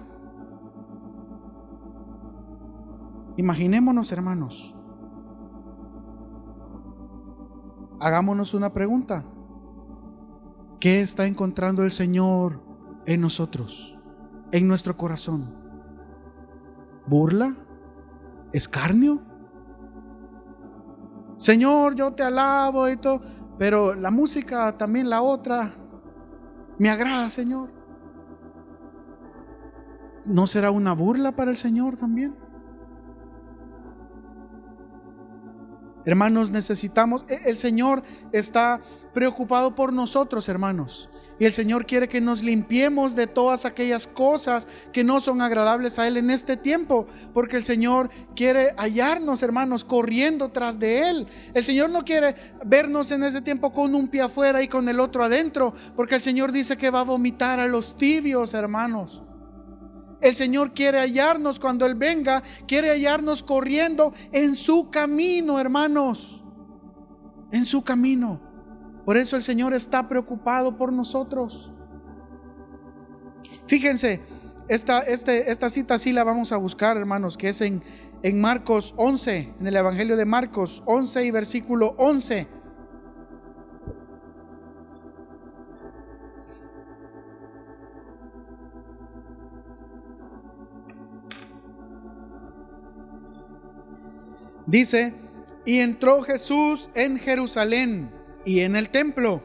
Imaginémonos, hermanos, hagámonos una pregunta. ¿Qué está encontrando el Señor en nosotros, en nuestro corazón? ¿Burla? ¿Escarnio? Señor, yo te alabo y todo, pero la música también, la otra, me agrada, Señor. ¿No será una burla para el Señor también? Hermanos, necesitamos, el Señor está preocupado por nosotros, hermanos. Y el Señor quiere que nos limpiemos de todas aquellas cosas que no son agradables a Él en este tiempo, porque el Señor quiere hallarnos, hermanos, corriendo tras de Él. El Señor no quiere vernos en ese tiempo con un pie afuera y con el otro adentro, porque el Señor dice que va a vomitar a los tibios, hermanos. El Señor quiere hallarnos cuando Él venga, quiere hallarnos corriendo en su camino, hermanos, en su camino. Por eso el Señor está preocupado por nosotros. Fíjense, esta cita sí la vamos a buscar, hermanos, que es en Marcos 11, en el Evangelio de Marcos 11 y versículo 11. Dice, y entró Jesús en Jerusalén y en el templo,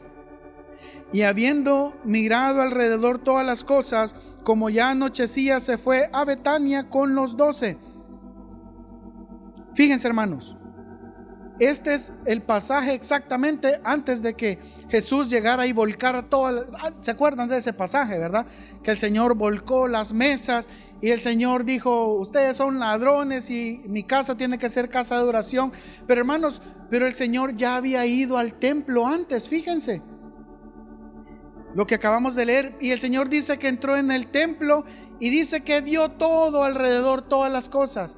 y habiendo mirado alrededor todas las cosas, como ya anochecía, se fue a Betania con los 12. Fíjense, hermanos, este es el pasaje exactamente antes de que Jesús llegara y volcara toda. ¿Se acuerdan de ese pasaje, verdad? Que el Señor volcó las mesas y el Señor dijo, ustedes son ladrones y mi casa tiene que ser casa de oración. Pero hermanos, pero el Señor ya había ido al templo antes, fíjense lo que acabamos de leer. Y el Señor dice que entró en el templo y dice que vio todo alrededor, todas las cosas,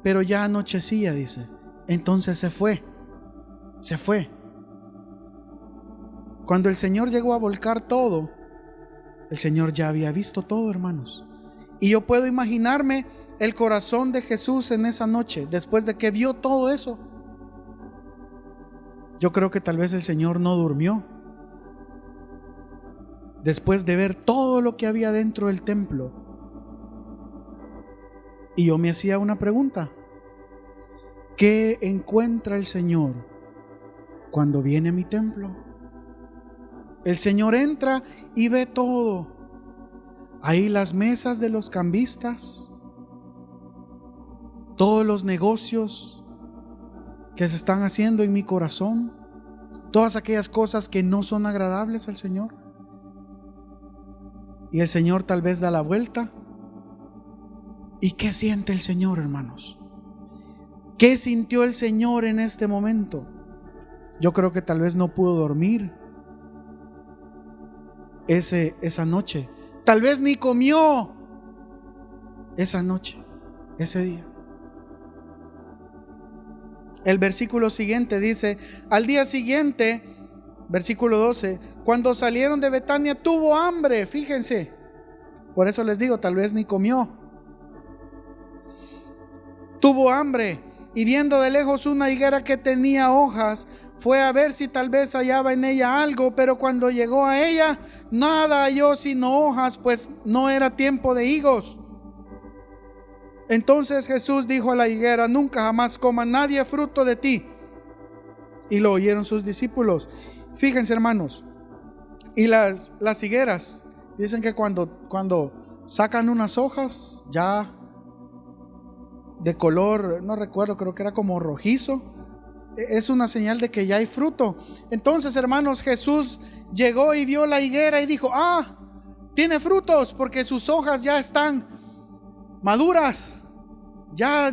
pero ya anochecía, dice. Entonces se fue. Cuando el Señor llegó a volcar todo, el Señor ya había visto todo, hermanos. Y yo puedo imaginarme el corazón de Jesús en esa noche, después de que vio todo eso. Yo creo que tal vez el Señor no durmió. Después de ver todo lo que había dentro del templo. Y yo me hacía una pregunta. ¿Qué encuentra el Señor cuando viene a mi templo? El Señor entra y ve todo. Ahí las mesas de los cambistas, todos los negocios que se están haciendo en mi corazón, todas aquellas cosas que no son agradables al Señor. Y el Señor tal vez da la vuelta. ¿Y qué siente el Señor, hermanos? ¿Qué sintió el Señor en este momento? Yo creo que tal vez no pudo dormir esa noche. Tal vez ni comió esa noche, ese día. El versículo siguiente dice, al día siguiente, versículo 12, cuando salieron de Betania tuvo hambre, fíjense. Por eso les digo, tal vez ni comió. Tuvo hambre. Y viendo de lejos una higuera que tenía hojas, fue a ver si tal vez hallaba en ella algo, pero cuando llegó a ella, nada halló sino hojas, pues no era tiempo de higos. Entonces Jesús dijo a la higuera, nunca jamás coma nadie fruto de ti. Y lo oyeron sus discípulos. Fíjense, hermanos, y las higueras, dicen que cuando sacan unas hojas, ya de color, no recuerdo, creo que era como rojizo, es una señal de que ya hay fruto. Entonces, hermanos, Jesús llegó y vio la higuera y dijo, tiene frutos porque sus hojas ya están maduras, ya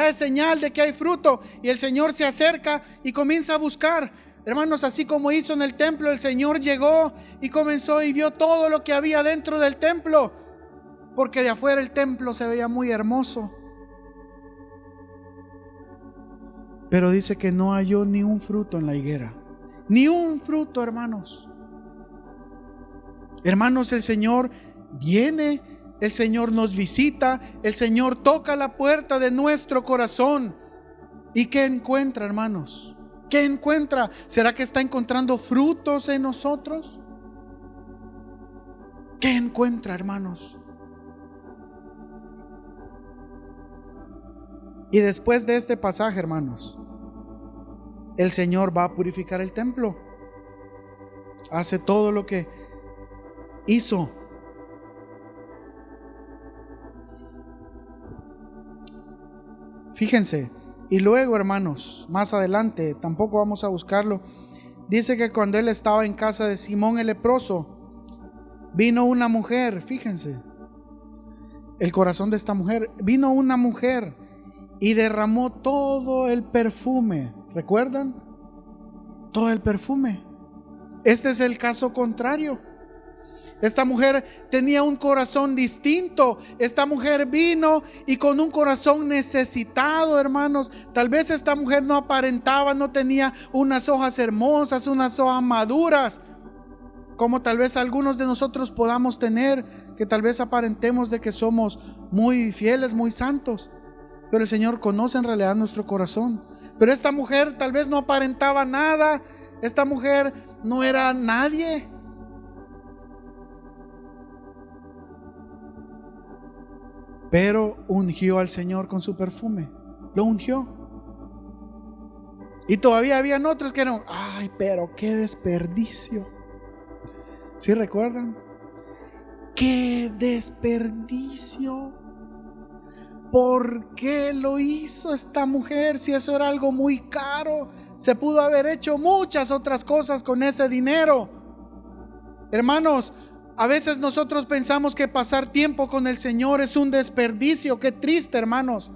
es señal de que hay fruto. Y el Señor se acerca y comienza a buscar, hermanos, así como hizo en el templo. El Señor llegó y comenzó y vio todo lo que había dentro del templo, porque de afuera el templo se veía muy hermoso. Pero dice que no halló ni un fruto en la higuera. Ni un fruto, hermanos. Hermanos, el Señor viene, el Señor nos visita, el Señor toca la puerta de nuestro corazón. ¿Y qué encuentra, hermanos? ¿Qué encuentra? ¿Será que está encontrando frutos en nosotros? ¿Qué encuentra, hermanos? Y después de este pasaje, hermanos, el Señor va a purificar el templo. Hace todo lo que hizo. Fíjense. Y luego, hermanos, más adelante, tampoco vamos a buscarlo, dice que cuando él estaba en casa de Simón el leproso, vino una mujer. Fíjense el corazón de esta mujer. Vino una mujer y derramó todo el perfume. ¿Recuerdan? Todo el perfume. Este es el caso contrario. Esta mujer tenía un corazón distinto. Esta mujer vino y con un corazón necesitado, hermanos. Tal vez esta mujer no aparentaba, no tenía unas hojas hermosas, unas hojas maduras, como tal vez algunos de nosotros podamos tener, que tal vez aparentemos de que somos muy fieles, muy santos. Pero el Señor conoce en realidad nuestro corazón. Pero esta mujer tal vez no aparentaba nada. Esta mujer no era nadie. Pero ungió al Señor con su perfume. Lo ungió. Y todavía habían otros que eran, ay, pero qué desperdicio. ¿Sí recuerdan? ¡Qué desperdicio! ¿Por qué lo hizo esta mujer si eso era algo muy caro? Se pudo haber hecho muchas otras cosas con ese dinero. Hermanos, a veces nosotros pensamos que pasar tiempo con el Señor es un desperdicio. Qué triste, hermanos.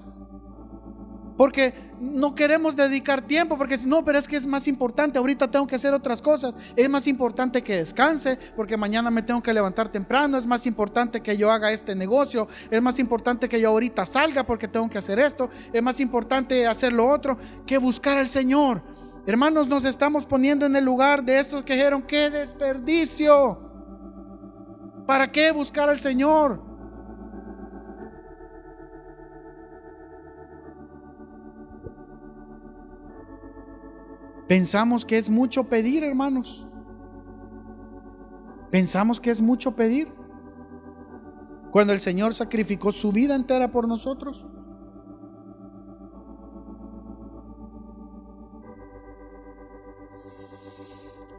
Porque no queremos dedicar tiempo, porque no, pero es que es más importante, ahorita tengo que hacer otras cosas. Es más importante que descanse, porque mañana me tengo que levantar temprano. Es más importante que yo haga este negocio. Es más importante que yo ahorita salga, porque tengo que hacer esto. Es más importante hacer lo otro que buscar al Señor. Hermanos, nos estamos poniendo en el lugar de estos que dijeron, ¡qué desperdicio! ¿Para qué buscar al Señor? Pensamos que es mucho pedir, hermanos. Pensamos que es mucho pedir, cuando el Señor sacrificó su vida entera por nosotros.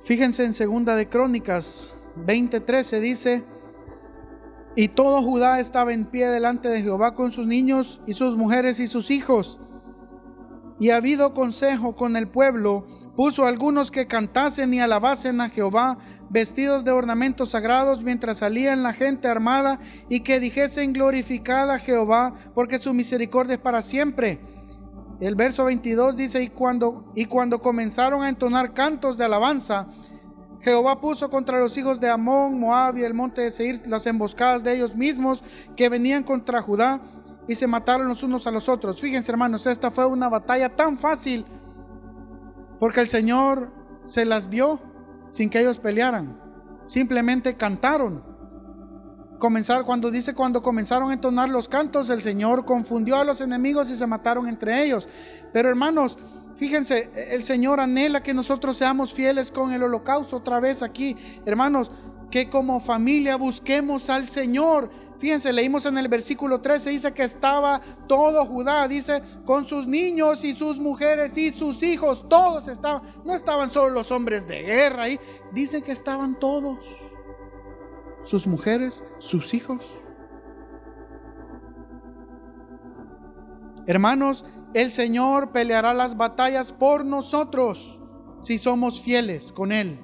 Fíjense en Segunda de Crónicas 20:13 dice: y todo Judá estaba en pie delante de Jehová con sus niños y sus mujeres y sus hijos. Y habido consejo con el pueblo, puso a algunos que cantasen y alabasen a Jehová, vestidos de ornamentos sagrados, mientras salían la gente armada, y que dijesen: glorificad a Jehová, porque su misericordia es para siempre. El verso 22 dice: y cuando comenzaron a entonar cantos de alabanza, Jehová puso contra los hijos de Amón, Moab y el monte de Seir las emboscadas de ellos mismos que venían contra Judá, y se mataron los unos a los otros. Fíjense, hermanos, esta fue una batalla tan fácil porque el Señor se las dio sin que ellos pelearan. Simplemente cantaron. Cuando comenzaron a entonar los cantos, el Señor confundió a los enemigos y se mataron entre ellos. Pero, hermanos, fíjense, el Señor anhela que nosotros seamos fieles con el holocausto. Otra vez aquí, hermanos, que como familia busquemos al Señor. Fíjense, leímos en el versículo 13, dice que estaba todo Judá, dice, con sus niños y sus mujeres y sus hijos, todos estaban. No estaban solo los hombres de guerra ahí, dice que estaban todos, sus mujeres, sus hijos. Hermanos, el Señor peleará las batallas por nosotros si somos fieles con Él.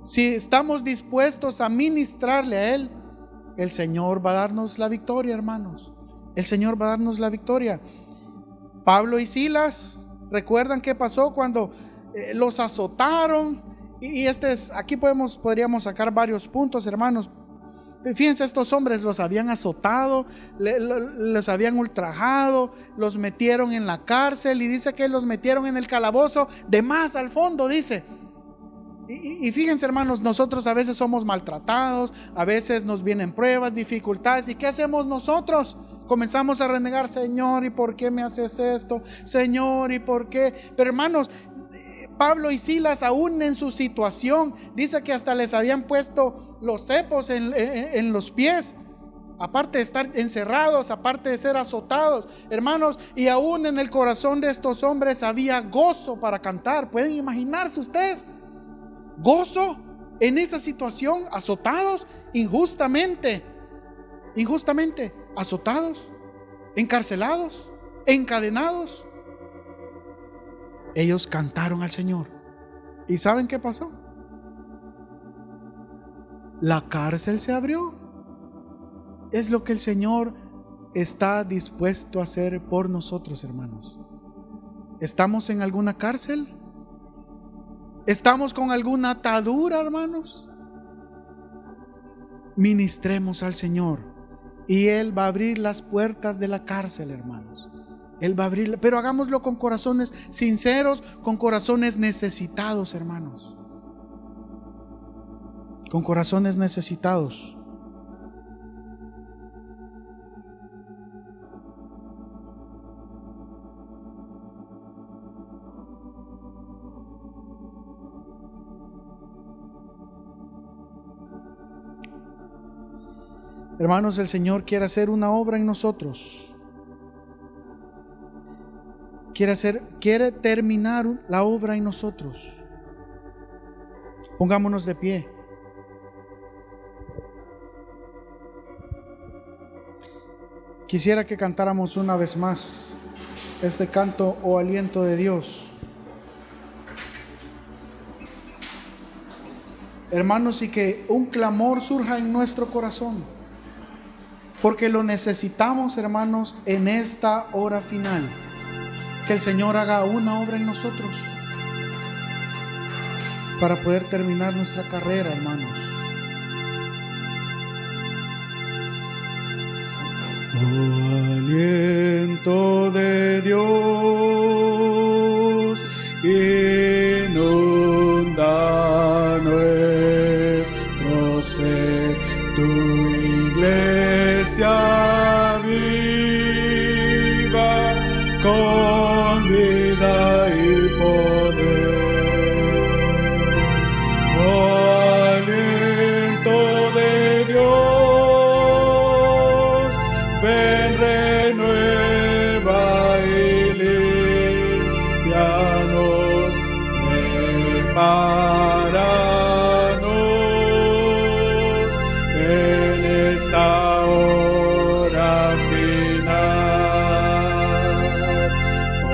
Si estamos dispuestos a ministrarle a Él, el Señor va a darnos la victoria, hermanos. El Señor va a darnos la victoria. Pablo y Silas, ¿recuerdan qué pasó cuando los azotaron? Y aquí podríamos sacar varios puntos, hermanos. Fíjense, estos hombres los habían azotado, los habían ultrajado, los metieron en la cárcel, y dice que los metieron en el calabozo de más al fondo, dice. Y fíjense, hermanos, nosotros a veces somos maltratados, a veces nos vienen pruebas, dificultades, ¿y qué hacemos nosotros? Comenzamos a renegar: Señor, ¿y por qué me haces esto? Señor, ¿y por qué? Pero hermanos, Pablo y Silas, aún en su situación, dice que hasta les habían puesto los cepos en los pies, aparte de estar encerrados, aparte de ser azotados, hermanos, y aún en el corazón de estos hombres había gozo para cantar. ¿Pueden imaginarse ustedes? Gozo en esa situación, azotados injustamente, azotados, encarcelados, encadenados. Ellos cantaron al Señor. ¿Y saben qué pasó? La cárcel se abrió. Es lo que el Señor está dispuesto a hacer por nosotros, hermanos. ¿Estamos en alguna cárcel? ¿Estamos con alguna atadura, hermanos? Ministremos al Señor y Él va a abrir las puertas de la cárcel, hermanos. Él va a abrir, pero hagámoslo con corazones sinceros, con corazones necesitados, hermanos. Con corazones necesitados. Hermanos, el Señor quiere hacer una obra en nosotros. Quiere terminar la obra en nosotros. Pongámonos de pie. Quisiera que cantáramos una vez más este canto, oh aliento de Dios. Hermanos, y que un clamor surja en nuestro corazón, porque lo necesitamos, hermanos, en esta hora final. Que el Señor haga una obra en nosotros para poder terminar nuestra carrera, hermanos. Oh aliento de Dios, inunda nuestro ser, tu iglesia viva con vida y poder. Oh aliento de Dios, ven, renueva y limpianos, prepáranos en esta hora final. Oh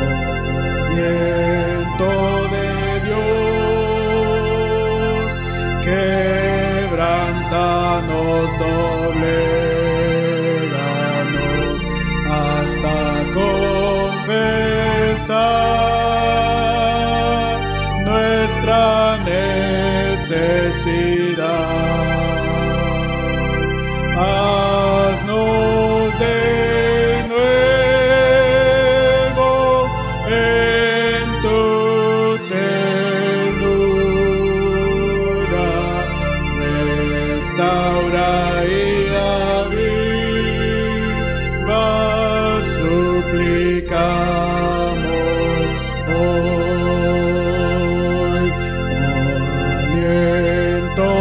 viento de Dios, quebrántanos, dobléganos hasta confesar nuestra necesidad. Haznos de nuevo en tu ternura, restaura y aviva, suplicamos hoy. Oh aliento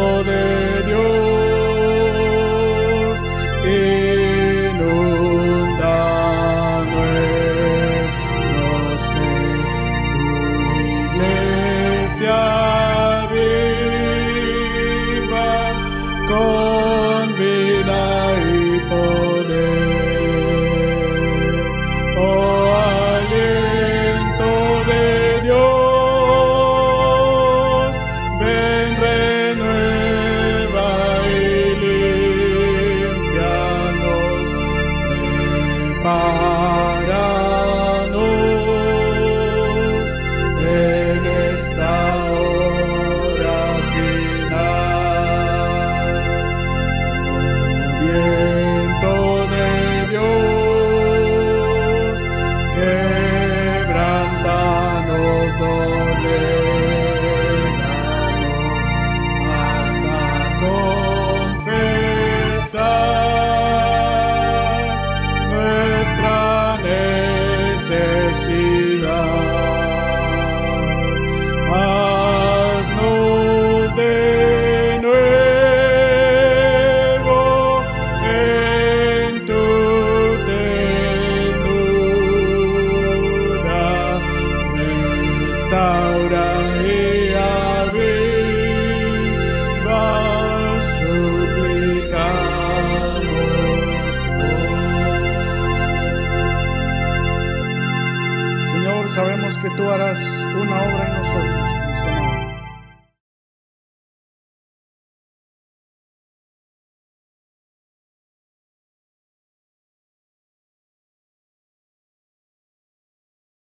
Señor, sabemos que tú harás una obra en nosotros, Cristo amado.